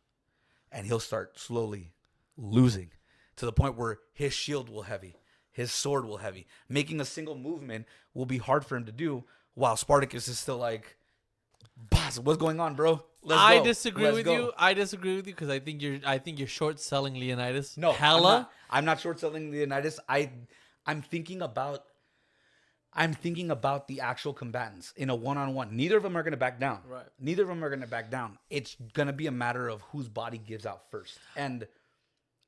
And he'll start slowly losing to the point where his shield will heavy. His sword will heavy. Making a single movement will be hard for him to do, while Spartacus is still like, boss, what's going on, bro? I disagree with you because I think you're short selling Leonidas. No, hella. I'm not short selling Leonidas. I'm thinking about the actual combatants in a one-on-one. Neither of them are going to back down. Right. Neither of them are going to back down. It's going to be a matter of whose body gives out first. And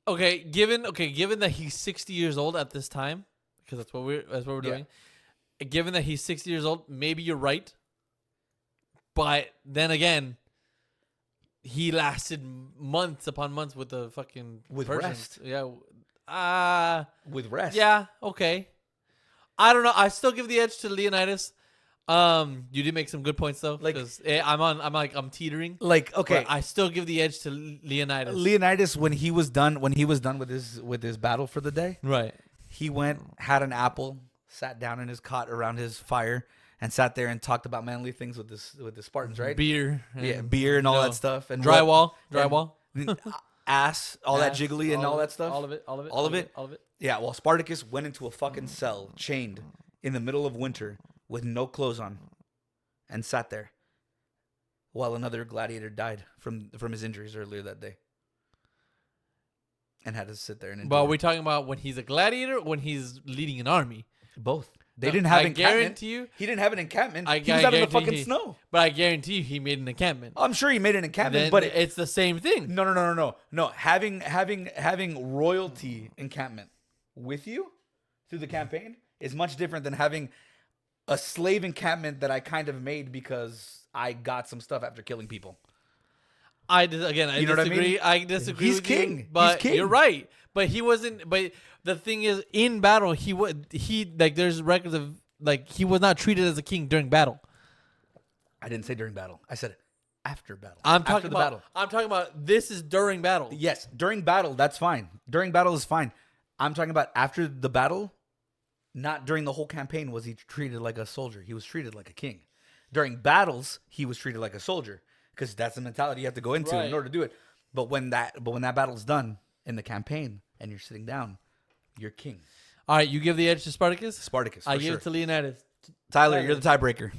given that he's 60 years old at this time, because that's what we're doing. Given that he's 60 years old, maybe you're right. But then again, he lasted months upon months with the fucking rest. Yeah. With rest. Yeah. Okay. I don't know. I still give the edge to Leonidas. You did make some good points though. Like, I'm teetering. Like, okay, But I still give the edge to Leonidas. Leonidas, when he was done with his battle for the day, Right. he went, had an apple, sat down in his cot around his fire, and sat there and talked about manly things with the Spartans, right? Beer. Beer and all that stuff, and Drywall. ass, all that jiggly and all that stuff. All of it. Yeah, well, Spartacus went into a fucking cell, chained, in the middle of winter, with no clothes on, and sat there, while another gladiator died from his injuries earlier that day, and had to sit there and endure. But are we talking about when he's a gladiator or when he's leading an army? Both. They didn't have encampment. I guarantee you. He didn't have an encampment. He was out in the fucking snow. But I guarantee you he made an encampment. I'm sure he made an encampment, Then but it's the same thing. No. Having royalty encampment with you through the campaign is much different than having a slave encampment that I kind of made because I got some stuff after killing people. I know what I disagree. mean? I disagree. He's with king. You, but He's king. You're right. But he wasn't. But the thing is, in battle, he like there's records of like he was not treated as a king during battle. I didn't say during battle. I said after battle. I'm talking after the about. battle. I'm talking about this is during battle. Yes, during battle, that's fine. During battle is fine. I'm talking about after the battle. Not during the whole campaign was he treated like a soldier. He was treated like a king. During battles, he was treated like a soldier because that's the mentality you have to go into in order to do it. But when that battle's done in the campaign and you're sitting down, you're king. All right, you give the edge to Spartacus. Spartacus. I give it to Leonidas. Tyler, you're the tiebreaker.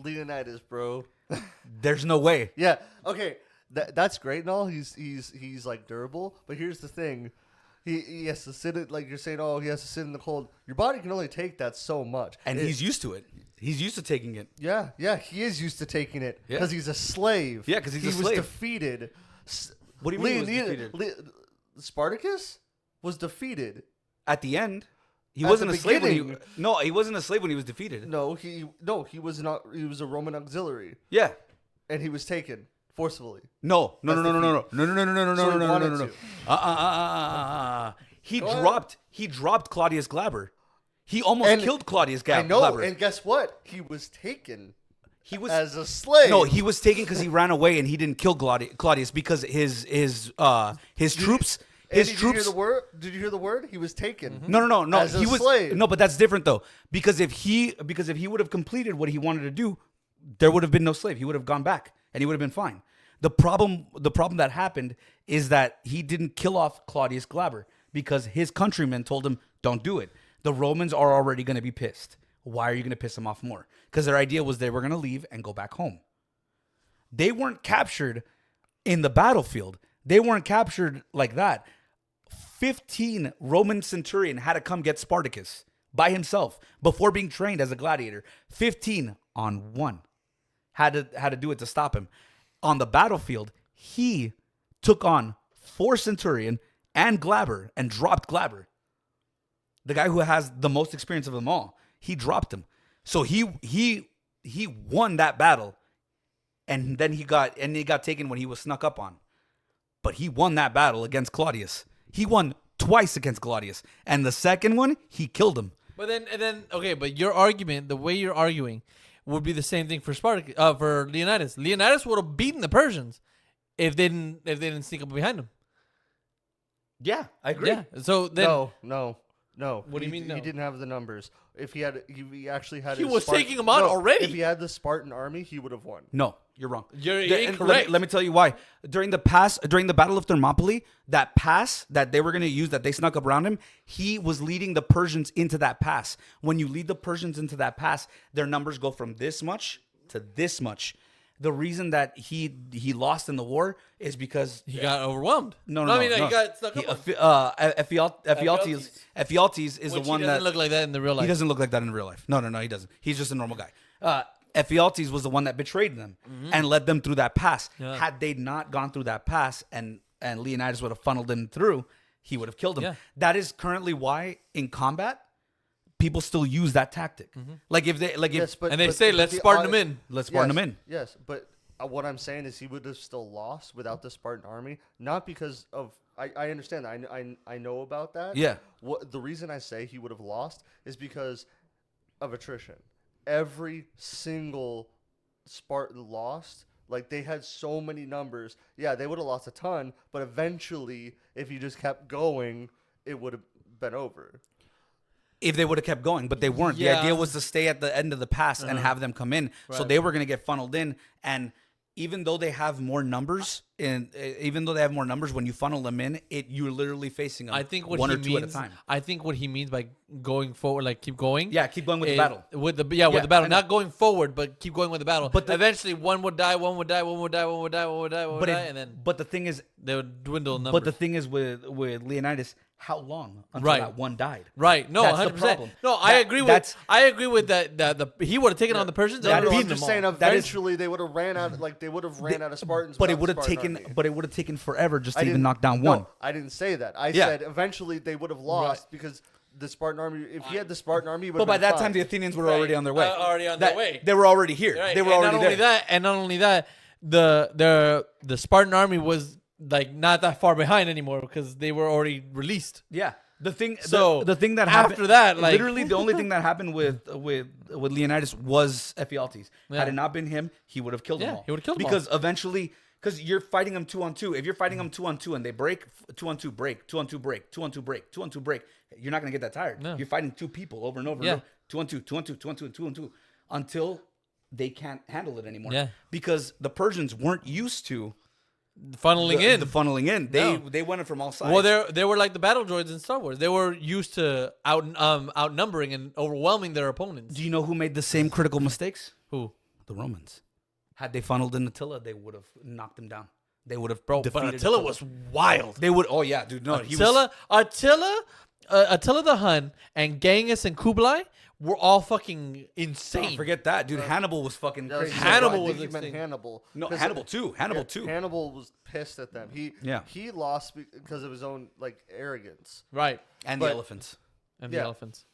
Leonidas, bro. There's no way. Yeah. Okay. That's great and all. He's like durable, but here's the thing. He has to sit it like you're saying. Oh, he has to sit in the cold. Your body can only take that so much, And he's used to it. He's used to taking it. Yeah. He is used to taking it Yeah. because he's a slave. Yeah, 'cause he's a he slave. was defeated. What do you mean he was defeated? Spartacus was defeated. At the end, he At wasn't the a slave when he. beginning. No, he wasn't a slave when he was defeated. No, he was not. He was a Roman auxiliary, Yeah. and he was taken forcibly. No. That's No. So he wanted to. He Go ahead. dropped Claudius Glaber. He almost And killed Claudius I know, Glaber. and guess what? He was taken. He was as a slave. No, he was taken because he ran away and he didn't kill Claudius because his troops. His Did you troops. hear the word? Did you hear the word? He was taken. No. As a He was slave. no, but that's different though. Because if he would have completed what he wanted to do, there would have been no slave. He would have gone back and he would have been fine. The problem that happened is that he didn't kill off Claudius Glaber because his countrymen told him, "Don't do it." The Romans are already going to be pissed. Why are you going to piss them off more? Because their idea was they were going to leave and go back home. They weren't captured in the battlefield. They weren't captured like that. 15 Roman centurion had to come get Spartacus by himself before being trained as a gladiator. 15 on one had to do it to stop him. On the battlefield, he took on 4 centurion and Glaber and dropped Glaber. The guy who has the most experience of them all, he dropped him. So he won that battle, and then he got taken when he was snuck up on. But he won that battle against Claudius. He won twice against Claudius, and the second one he killed him. But then okay, but your argument, the way you're arguing, would be the same thing for for Leonidas. Leonidas would have beaten the Persians if they didn't sneak up behind him. Yeah, I agree. Yeah. So then No. What do you mean, no? He didn't have the numbers. If he actually had, He his was Spartan- taking them on already. If he had the Spartan army, he would have won. No, you're wrong. You're And incorrect. Let me tell you why. During the Battle of Thermopylae, that pass that they were going to use, that they snuck up around him, he was leading the Persians into that pass. When you lead the Persians into that pass, their numbers go from this much to this much. The reason that he lost in the war is because he got overwhelmed. No. I mean, he got stuck up. Ephialtes is Which the one he that doesn't look like that in the real life. He doesn't look like that in real life. No, he doesn't. He's just a normal guy. Ephialtes was the one that betrayed them and led them through that pass. Yeah. Had they not gone through that pass and Leonidas would have funneled him through, he would have killed him. Yeah. That is currently why in combat people still use that tactic. Like if they Yes, but and they but- say, but let's the Spartan odd- them in. let's Spartan them in. Yes, but what I'm saying is he would have still lost without the Spartan army, not because of. I understand that. I know about that. Yeah. What the reason I say he would have lost is because of attrition. Every single Spartan lost. Like they had so many numbers. Yeah, they would have lost a ton, but eventually, if you just kept going, it would have been over. If they would have kept going, but they weren't. Yeah. The idea was to stay at the end of the pass and have them come in. So Right. they were going to get funneled in. And even though they have more numbers, when you funnel them in, you're literally facing them I think what one he or two means. at a time. I think what he means by going forward, like keep going. Yeah, keep going with the is- battle. With the Yeah, with the battle, I know. not going forward, but keep going with the battle. But But eventually, one would die, one would die, one would die, one would die, one would die, one would die, and then But the thing is, they would dwindle in numbers. but the thing is with Leonidas, how long until Right. that one died? Right? No, That's the 100%. problem. No, I That- agree with. that's- I agree with that. That he would have taken on the Persians. No, and no, beaten I'm them just all. saying. That is- Eventually, they would have ran out. Like they would have ran out of Spartans. But it without would the have Spartan taken. army. But it would have taken forever just I to even didn't- knock down no, one. I didn't say that. I Yeah. said eventually they would have lost because the Spartan army. If he had the Spartan army, it would But by have been that time, fine. the Athenians were Right. already on their way. Already on their way. They were already here. Right. They were and already not there. only that, and not only that, the Spartan army was like not that far behind anymore because they were already released. Yeah. The thing, So, the thing that after happened, that, like- literally the only thing that happened with Leonidas was Ephialtes. Yeah. Had it not been him, he would have killed them Yeah, all. he would've killed them because eventually, because you're fighting them 2-on-2. If you're fighting them 2-on-2 and they break 2-on-2 break 2-on-2 break 2-on-2 break 2-on-2 break, you're not gonna get that tired. No. You're fighting 2 people over and over. Yeah. And over. 2-on-2, 2-on-2, 2-on-2, 2-on-2 until they can't handle it anymore. Yeah. Because the Persians weren't used to Funneling the, in. the funneling in. No. They went in from all sides. Well, they were like the battle droids in Star Wars. They were used to outnumbering and overwhelming their opponents. Do you know who made the same critical mistakes? Who? The Romans. Had they funneled in Attila, they would have knocked him down. They would have Bro, but Attila was wild. They would. Oh yeah, dude. No, Attila the Hun and Genghis and Kublai were all fucking insane. Don't forget that, dude. Hannibal was fucking Yeah, crazy. so Hannibal I think was he meant extinct. Hannibal. No, 'Cause Hannibal too. Hannibal yeah, too. Hannibal was pissed at them. Yeah. He lost because of his own like arrogance. Right. And but- the elephants. And the Yeah. elephants.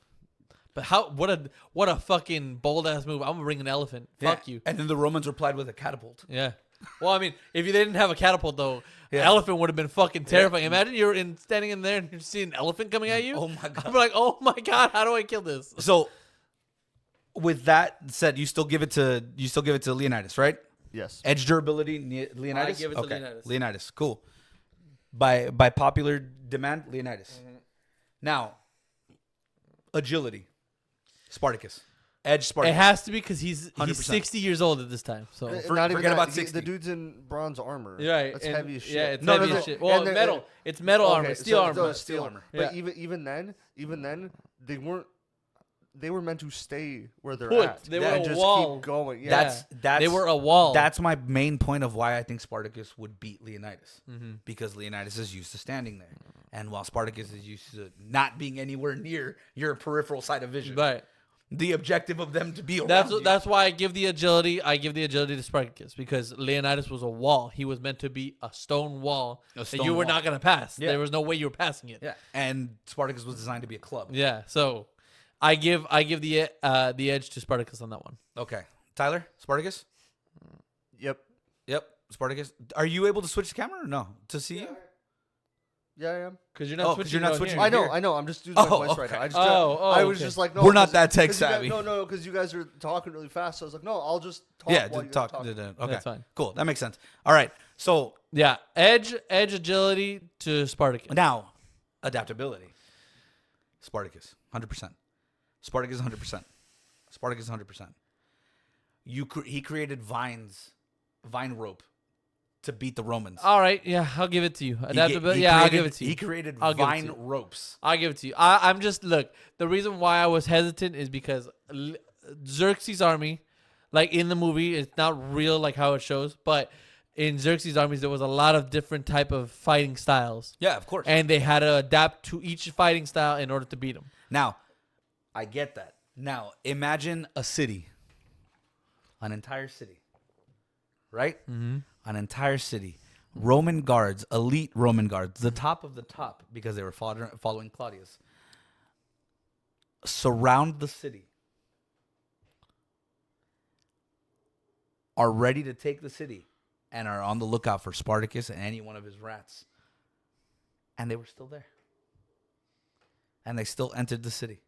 But what a fucking bold ass move. I'm gonna bring an elephant. Fuck Yeah. you. And then the Romans replied with a catapult. Yeah. Well, I mean, if you didn't have a catapult though, Yeah. an elephant would have been fucking terrifying. Imagine you're standing in there and you see an elephant coming at you. Oh my god. I'm like, oh my god, how do I kill this? So, with that said, you still give it to Leonidas, right? Yes. Edge durability, Leonidas. I give it to Leonidas. Leonidas, cool. By popular demand, Leonidas. Now, agility, Spartacus. Edge, It Spartacus. has to be because he's 100%. 60 years old at this time. So Not forget even that, about he- 60. The dude's in bronze armor. right, That's and- heavy as shit. Yeah, it's No, heavy no, as no. shit. Well, And the- metal. It's metal armor, Okay, steel so- armor. so Steel armor. But Yeah. even then, they weren't. They were meant to stay where they're Put. at. They were and a just wall. keep going. Yeah. That's They were a wall. That's my main point of why I think Spartacus would beat Leonidas, because Leonidas is used to standing there, and while Spartacus is used to not being anywhere near your peripheral side of vision. Right. The objective of them to be around you. That's why I give the agility. I give the agility to Spartacus because Leonidas was a wall. He was meant to be a stone wall A that stone you were wall. not gonna pass. Yeah. There was no way you were passing it. Yeah, and Spartacus was designed to be a club. Yeah. So I give the edge to Spartacus on that one. Okay, Tyler, Spartacus. Yep. Yep, Spartacus. Are you able to switch the camera or no to see you? Yeah, I am. Because you're Oh, not 'cause switching. you're not on switching here. I know. I'm just using my Oh, voice right okay. now. Oh, I was okay. just like, no. We're not 'cause- that tech 'cause you guys- savvy. No, because you guys are talking really fast. So I was like, no, I'll just talk. Yeah, while to you talk. guys talk. Okay, That's fine. Cool. That makes sense. All right. So Yeah. Edge agility to Spartacus. now, adaptability. Spartacus, 100%. Spartacus, 100%. Spartacus, 100%. He created vine rope to beat the Romans. All right. Yeah, I'll give it to you. He Adaptability. Yeah, I'll created- give it to you. He created I'll give it to vine you. ropes. I'll give it to you. I'm just look. The reason why I was hesitant is because Xerxes' army, like in the movie, it's not real like how it shows. But in Xerxes' armies, there was a lot of different type of fighting styles, Yeah, of course. and they had to adapt to each fighting style in order to beat them. Now, I get that. Now, imagine a city, an entire city, right? Mm-hmm. An entire city. Roman guards, elite Roman guards, the top of the top, because they were following Claudius, surround the city, are ready to take the city, and are on the lookout for Spartacus and any one of his rats. And they were still there. And they still entered the city.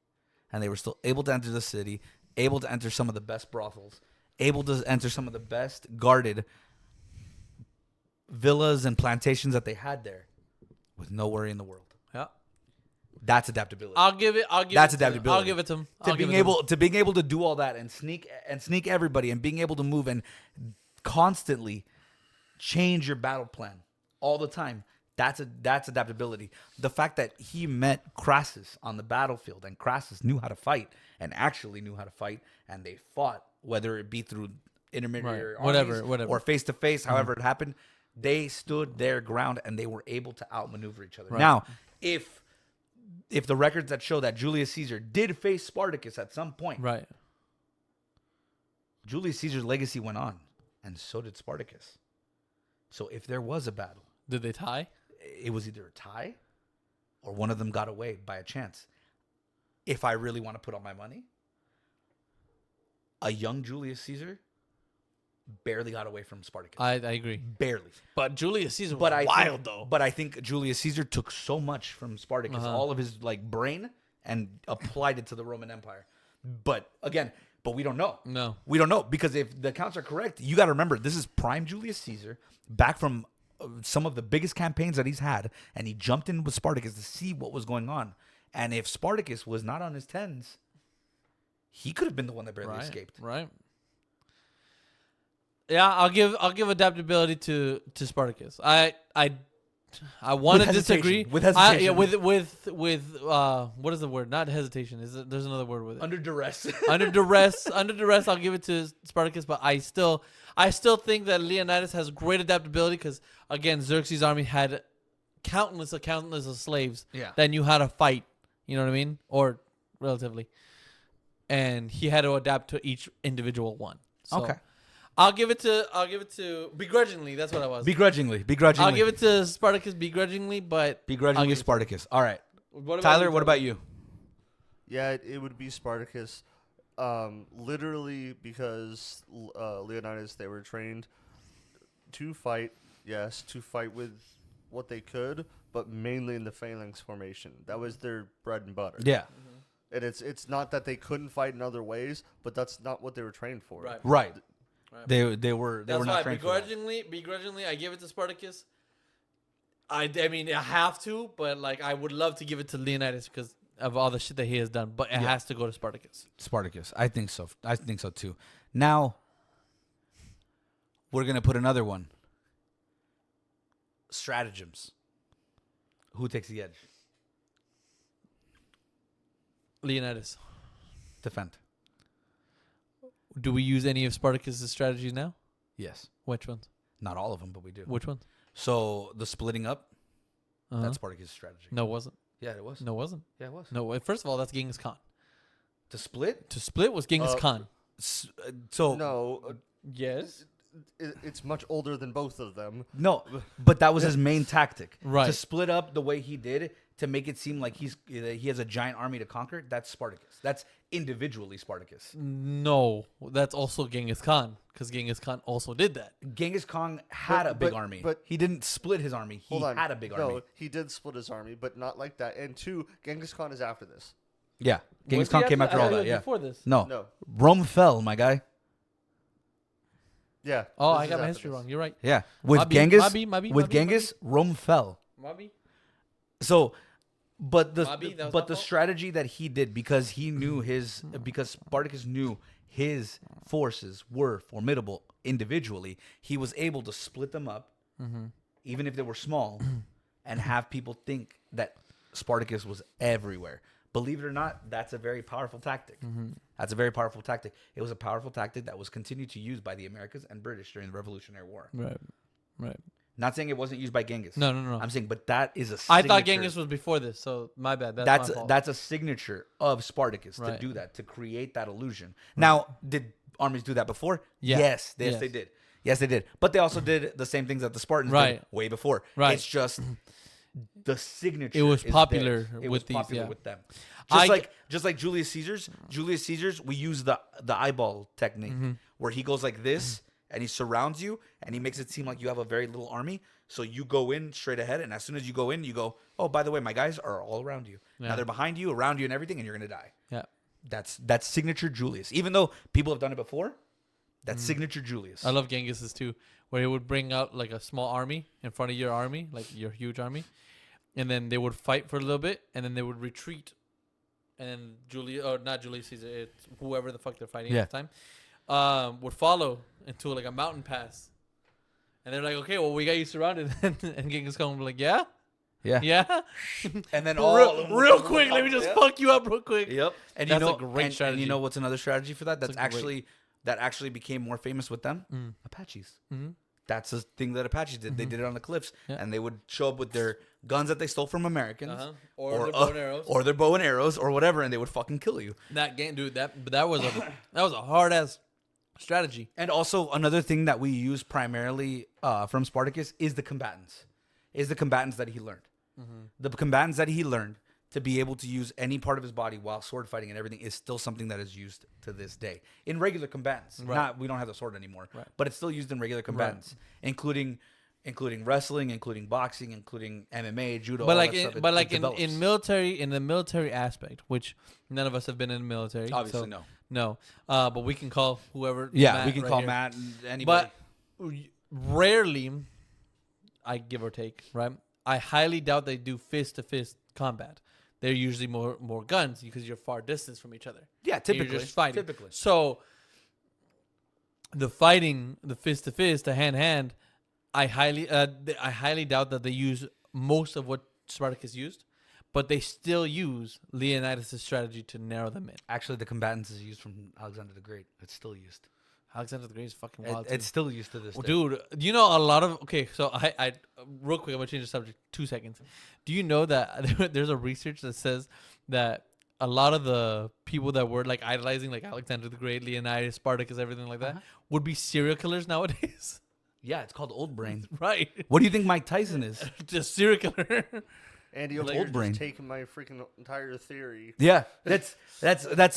And they were still able to enter the city, able to enter some of the best brothels, able to enter some of the best guarded villas and plantations that they had there with no worry in the world. Yeah, That's adaptability. I'll give it. That's it to them. adaptability. I'll give it to him. to being able to do all that and sneak everybody and being able to move and constantly change your battle plan all the time. That's adaptability. The fact that he met Crassus on the battlefield and Crassus knew how to fight and actually knew how to fight, and they fought, whether it be through intermediary Right. Whatever, armies whatever. or face to face, however it happened, they stood their ground and they were able to outmaneuver each other. Now, if the records that show that Julius Caesar did face Spartacus at some point, Right. Julius Caesar's legacy went on, and so did Spartacus. So if there was a battle, Did they tie? it was either a tie or one of them got away by a chance. If I really want to put on my money, a young Julius Caesar barely got away from Spartacus. I agree. Barely. But Julius Caesar was But I wild think, though. But I think Julius Caesar took so much from Spartacus, all of his like brain, and applied it to the Roman Empire. But again, we don't know. No. We don't know, because if the accounts are correct, you got to remember this is prime Julius Caesar, back from some of the biggest campaigns that he's had, and he jumped in with Spartacus to see what was going on. And if Spartacus was not on his tens, he could have been the one that barely escaped. Right. Yeah, I'll give adaptability to Spartacus. I I want to hesitation. disagree. With hesitation. Yeah, with what is the word? Not hesitation. There's another word with it. Under duress. Under duress. Under duress, I'll give it to Spartacus, but I still think that Leonidas has great adaptability because again, Xerxes' army had countless of slaves Yeah. that knew how to fight. You know what I mean? Or relatively, and he had to adapt to each individual one. So Okay. I'll give it to begrudgingly. That's what I was. Begrudgingly. I'll give it to Spartacus begrudgingly, but Begrudgingly give it to Spartacus. All right. what about Tyler, you, what about you? Yeah, it would be Spartacus. Literally because Leonidas, they were trained to fight. Yes, to fight with what they could, but mainly in the phalanx formation. That was their bread and butter. Yeah. And it's not that they couldn't fight in other ways, but that's not what they were trained for. Right. Right. Right. They were That's not why trained for that. begrudgingly, I give it to Spartacus. I mean, I have to, but like, I would love to give it to Leonidas because of all the shit that he has done. But it has to go to Spartacus. Spartacus. I think so. I think so too. Now we're gonna put another one. Stratagems. Who takes the edge? Leonidas. Defend. Do we use any of Spartacus' strategies now? Yes. Which ones? Not all of them, but we do. Which ones? So the splitting up. Uh-huh. That's Spartacus' strategy. No, it wasn't. Yeah, it was. No, it wasn't. Yeah, it was. No, first of all, that's Genghis Khan. To split. To split was Genghis Khan. So No, Yes. it's much older than both of them. no, but that was his main tactic. Right. To split up the way he did to make it seem like he has a giant army to conquer. That's Spartacus. That's individually Spartacus. No, that's also Genghis Khan because Genghis Khan also did that. Genghis Khan had a big but- army, but- he didn't split his army. He Hold on. had a big No, army. he did split his army, but not like that. And two, Genghis Khan is after this. Yeah, Genghis Was Khan he came after I all thought it that. was Yeah, Before this. no. No. Rome fell, my guy. Yeah. Oh, this I is got my after history this. wrong. You're right. Yeah, with Mabi, Genghis, Mabi, with Mabi, Genghis, Rome fell. Mabi? So, but the Mabi, that was but my the fault? strategy that he did because he knew because Spartacus knew his forces were formidable individually, he was able to split them up, even if they were small, and have people think that Spartacus was everywhere. Believe it or not, that's a very powerful tactic. That's a very powerful tactic. It was a powerful tactic that was continued to use by the Americans and British during the Revolutionary War. Right. Right. Not saying it wasn't used by Genghis. No. I'm saying, but that is a I signature. thought Genghis was before this, so my bad. That's my fault. That's a signature of Spartacus to Right. do that, to create that illusion. Now, did armies do that before? Yeah. Yes, Yes. they did. Yes, they did. But they also did the same things that the Spartans Right. did way before. Right. It's just the signature. It was is popular theirs. It with was these, popular yeah. with them. I- Just like Julius Caesar's. Julius Caesar's, we use the eyeball technique where he goes like this and he surrounds you and he makes it seem like you have a very little army. So you go in straight ahead, and as soon as you go in, you go, oh, by the way, my guys are all around you. Yeah. Now they're behind you, around you, and everything, and you're gonna die. Yeah. That's signature Julius. Even though people have done it before, that's signature Julius. I love Genghis's too, where he would bring out like a small army in front of your army, like your huge army, and then they would fight for a little bit, and then they would retreat, and then not Julius Caesar, it's whoever the fuck they're fighting Yeah. at the time, would follow into like a mountain pass, and they're like, okay, well we got you surrounded, and Genghis Khan would be like, yeah, yeah. And then real quick, let me just fuck you up real quick. Yep. And That's you know, a great and strategy. you know what's another strategy for that? That's That a great- actually became more famous with them. Apaches. Mhm. That's a thing that Apaches did. They did it on the cliffs, Yeah. and they would show up with their guns that they stole from Americans, Uh-huh. Or their bow and arrows. or their bow and arrows, or whatever, and they would fucking kill you. That game, dude, that was a hard ass strategy. And also another thing that we use primarily from Spartacus is the combatants. That he learned. The combatants that he learned to be able to use any part of his body while sword fighting and everything is still something that is used to this day in regular combatants. Right. We don't have the sword anymore, Right. but it's still used in regular combatants, including wrestling, including boxing, incling MMA, judo. But all like, that stuff. in the military aspect, which none of us have been in the military. Obviously, so no. But we can call whoever. Yeah, Matt we can right call here. Matt and anybody. But rarely, I give or take, right? I highly doubt they do fist to fist combat. They're usually more guns because you're far distance from each other. yeah, And typically, you're just fighting. typically. So the fighting, the fist to fist, the hand to hand, I highly doubt that they use most of what Spartacus used, but they still use Leonidas' strategy to narrow them in. Actually, the combatants is used from Alexander the Great. It's still used. Alexander the Great is fucking wild. It's still used to this day. Dude, do you know a lot of... Okay, so I real quick, I'm going to change the subject 2 seconds. Do you know that there's a research that says that a lot of the people that were like idolizing like Alexander the Great, Leonidas, Spartacus, everything like that, would be serial killers nowadays? Yeah, it's called old brain. Right. What do you think Mike Tyson is? Just serial killer. Andy, you're old brain. just taking my freaking entire theory. Yeah, that's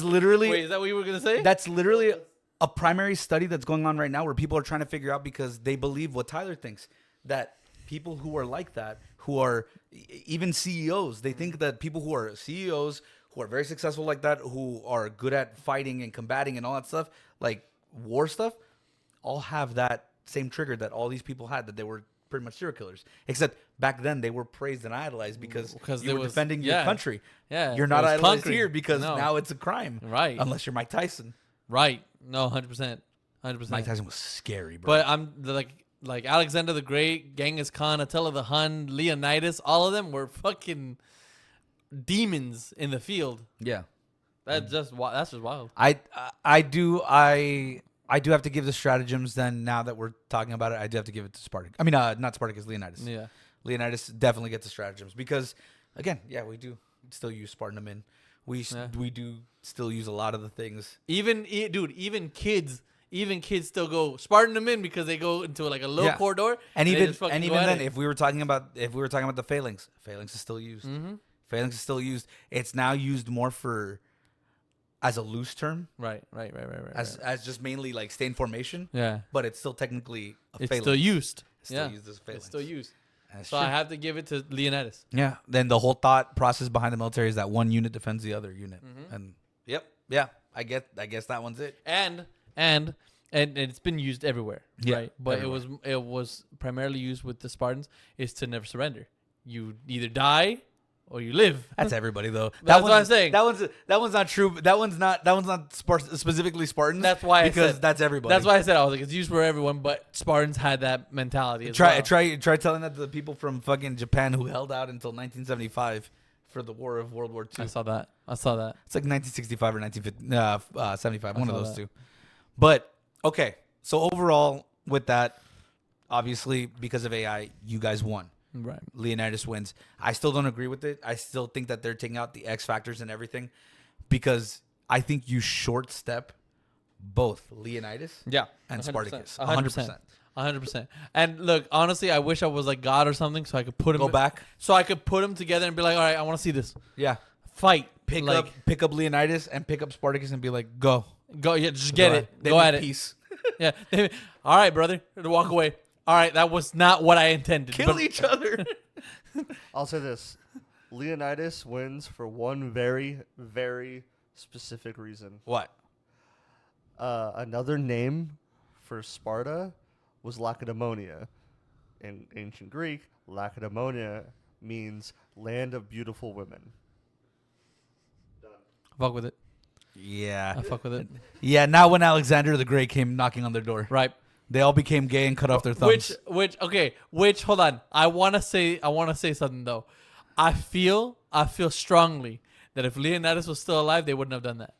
literally. Wait, is that what you were going to say? That's literally a primary study that's going on right now where people are trying to figure out, because they believe what Tyler thinks, that people who are like that, who are even CEOs, they think that people who are CEOs, who are very successful like that, who are good at fighting and combating and all that stuff, like war stuff, all have that same trigger that all these people had, that they were pretty much serial killers. Except back then they were praised and idolized because you were defending your country. Yeah. You're not idolized conquering. here because No. now it's a crime. Right. Unless you're Mike Tyson. Right. No, 100%. 100%. Mike Tyson was scary, bro. But I'm like Alexander the Great, Genghis Khan, Attila the Hun, Leonidas, all of them were fucking demons in the field. Yeah. That's just wild. I do have to give the stratagems then. Now that we're talking about it, I do have to give it to Spartacus. I mean, not Spartacus, Leonidas. Yeah. Leonidas definitely gets the stratagems because, again, yeah, we do still use Spartan men. We do still use a lot of the things. Even kids still go Spartan them in because they go into like a low corridor. And they even just fucking and go even at then, it. if we were talking about the phalanx is still used. Mm-hmm. Phalanx is still used. It's now used more as a loose term. Right. As just mainly like stay in formation. Yeah. But it's still technically a It's phalanx. still used. It's still used as a phalanx. It's still used. That's So true. I have to give it to Leonidas. Yeah. Then the whole thought process behind the military is that one unit defends the other unit. Mm-hmm. And yeah. I guess that one's it. And it's been used everywhere, Yeah, right? But everywhere. it was primarily used with the Spartans is to never surrender. You either die or you live. That's everybody though. That's what I'm saying. That one's not true. That one's not specifically Spartans. That's why because that's everybody. That's why I said I was like it's used for everyone, but Spartans had that mentality. As Try well. try telling that to the people from fucking Japan who held out until 1975 for the war of World War II. I saw that. It's like 1965 or 1975, one of those that. two. But okay, so overall with that, obviously because of AI, you guys won. Right. Leonidas wins. I still don't agree with it. I still think that they're taking out the X factors and everything because I think you short step both Leonidas Yeah. and 100%. Spartacus. 100%. 100%. And look, honestly, I wish I was like God or something so I could put them Go back. So I could put them together and be like, all right, I want to see this Yeah. fight. Pick like, up Leonidas and pick up Spartacus and be like, go. Go, yeah, just get it. They Go make at it. peace. Yeah. All right, brother. Walk away. All right, that was not what I intended. Kill but- each other. I'll say this. Leonidas wins for one very, very specific reason. What? Another name for Sparta was Lacedaemonia. In ancient Greek, Lacedaemonia means land of beautiful women. Fuck with it. Yeah. I fuck with it. Yeah, now when Alexander the Great came knocking on their door, Right. they all became gay and cut off their thumbs. Which hold on. I want to say something though. I feel strongly that if Leonidas was still alive, they wouldn't have done that.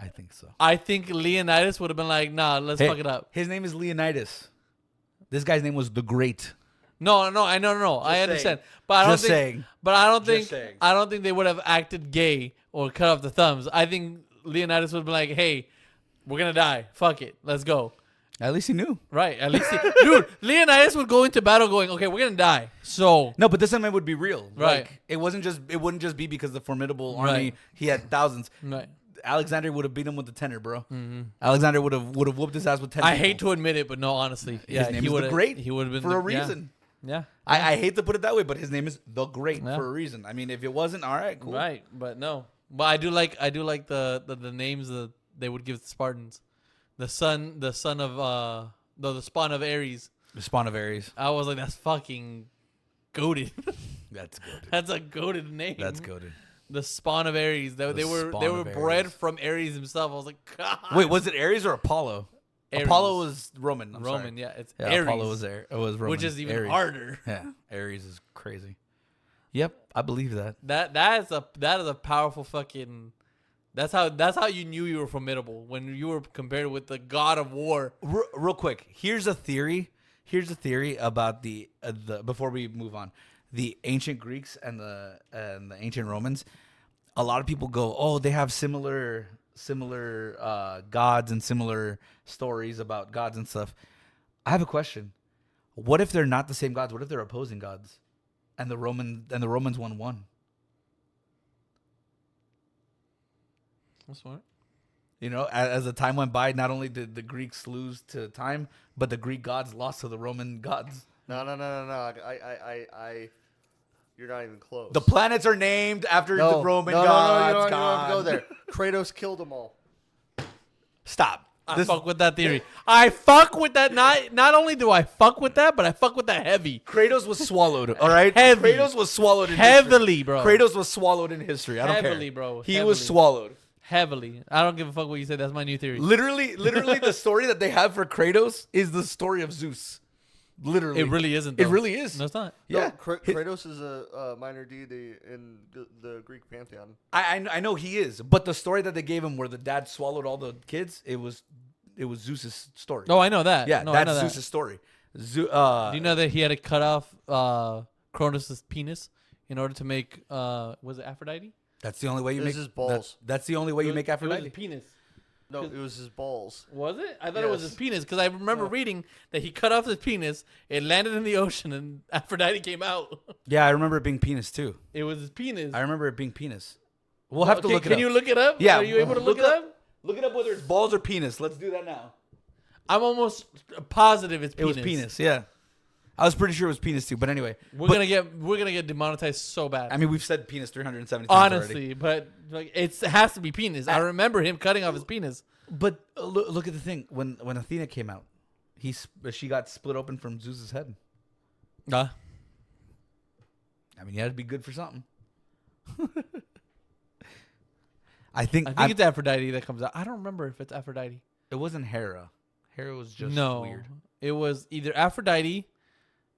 I think so. I think Leonidas would have been like, "Nah, let's fuck it up." His name is Leonidas. This guy's name was the Great. No, I know. I understand. But I don't Just think saying. But I don't Just think saying. I don't think they would have acted gay or cut off the thumbs. I think Leonidas would have been like, "Hey, we're going to die. Fuck it. Let's go." At least he knew. Right. At least dude, Leonidas would go into battle going, "Okay, we're going to die." So, No, but this time it would be real. Right. Like, it wouldn't just be because the formidable army. Right. He had thousands. right. Alexander would have beat him with the tenor, bro. Alexander would have whooped his ass with 10 I people. hate to admit it, but no, honestly. Yeah, His name he is would the Great. He would have been for a yeah. reason. Yeah. I hate to put it that way, but his name is the Great Yeah. for a reason. I mean, if it wasn't, all right, cool. Right, but no. But I do like the names that they would give the Spartans. The son of the spawn of Ares. The spawn of Ares. I was like, that's fucking goated. That's good. That's a goated name. That's good. The spawn of Ares. They were spawn they were of bred Ares. from Ares himself. I was like, God. Wait, was it Ares or Apollo? Aries. Apollo was Roman. I'm Roman. sorry. Yeah, it's Yeah, Aries. Apollo was there. It was Roman. Which is even Aries. harder. Yeah, Aries is crazy. Yep, I believe that. That is a powerful fucking. That's how you knew you were formidable when you were compared with the god of war. Real quick, here's a theory. Here's a theory about the before we move on, the ancient Greeks and the ancient Romans. A lot of people go, oh, they have similar gods and similar stories about gods and stuff. I have a question. What if they're not the same gods? What if they're opposing gods, and the Romans won? That's smart. You know, as the time went by, not only did the Greeks lose to time, but the Greek gods lost to the Roman gods. No. You're not even close. The planets are named after the Roman no, gods. you don't have to go God. there. Kratos killed them all. Stop. I fuck with that theory. I fuck with that. Not only do I fuck with that, but I fuck with that heavy. Kratos was swallowed. All right, Heavy. Kratos was swallowed in Heavily, history. bro. Kratos was swallowed in history. I don't Heavily, care, bro. He Heavily. was swallowed. Heavily. I don't give a fuck what you say. That's my new theory. Literally, the story that they have for Kratos is the story of Zeus. Literally, It really isn't. It though. really is. No, it's not. No, Yeah, Kratos is a minor deity in the Greek pantheon. I know he is, but the story that they gave him, where the dad swallowed all the kids, it was Zeus's story. Oh, I know that. Yeah, no, I know that's that. Zeus's story. Do you know that he had to cut off Cronus' penis in order to make was it Aphrodite? That's the only way you It make was his balls. That's the only way you make It was Aphrodite. his penis. No, it was his balls. Was it? I thought it was Yes. his penis because I remember reading that he cut off his penis. It landed in the ocean and Aphrodite came out. Yeah, I remember it being penis too. It was his penis. I remember it being penis. We'll have to Okay, look it Can up. you look it up? Yeah, Are you able to look it up? Look it up whether it's balls or penis. Let's do that now. I'm almost positive it's It penis. was penis. Yeah, I was pretty sure it was penis too. But anyway, We're gonna get demonetized so bad. I mean, we've said penis 370 times already. honestly, but like it has to be penis. I remember him cutting off his penis. But look at the thing. When Athena came out, she got split open from Zeus's head. I mean, you had to be good for something. I think it's Aphrodite that comes out. I don't remember if it's Aphrodite. it wasn't Hera. Hera was just No, weird. it was either Aphrodite.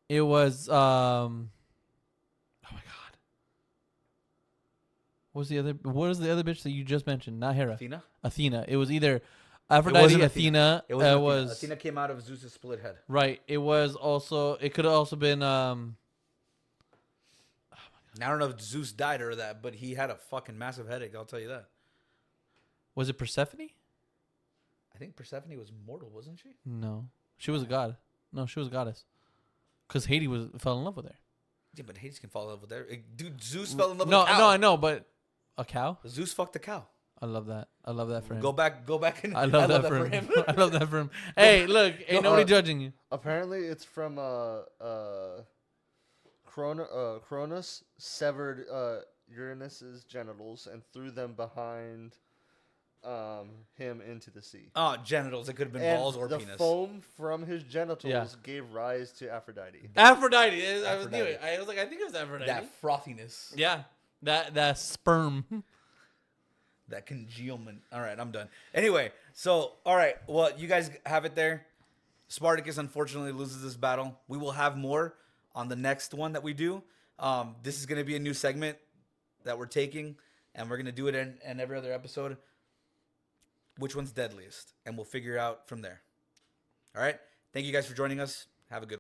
It was oh my god. What was the other bitch that you just mentioned? Not Hera. Athena. It was either Aphrodite, wasn't Athena. It wasn't Athena. was Athena came out of Zeus's split head. right. It was also. It could have also been I don't know if Zeus died or that, but he had a fucking massive headache. I'll tell you that. Was it Persephone? I think Persephone was mortal, wasn't she? No, she was a god. No, she was a goddess. Because Hades fell in love with her. Yeah, but Hades can fall in love with her. Dude, Zeus fell in love No, with a cow. no, I know, but a cow. Zeus fucked a cow. I love that. I love that for him. Go back and I love that for him. I love that for him. Hey, look, ain't nobody judging you. Apparently, it's from Cronus severed Uranus's genitals and threw them behind him into the sea. Oh, genitals. It could have been And balls or the penis. foam from his genitals Yeah. gave rise to Aphrodite. Aphrodite. I was Aphrodite. knew it. I was like, I think it was Aphrodite. That frothiness. Yeah, that sperm. That congealment. All right, I'm done. Anyway, so, all right. Well, you guys have it there. Spartacus, unfortunately, loses this battle. We will have more on the next one that we do. This is going to be a new segment that we're taking, and we're going to do it in every other episode. Which one's deadliest? And we'll figure out from there. All right. Thank you guys for joining us. Have a good one.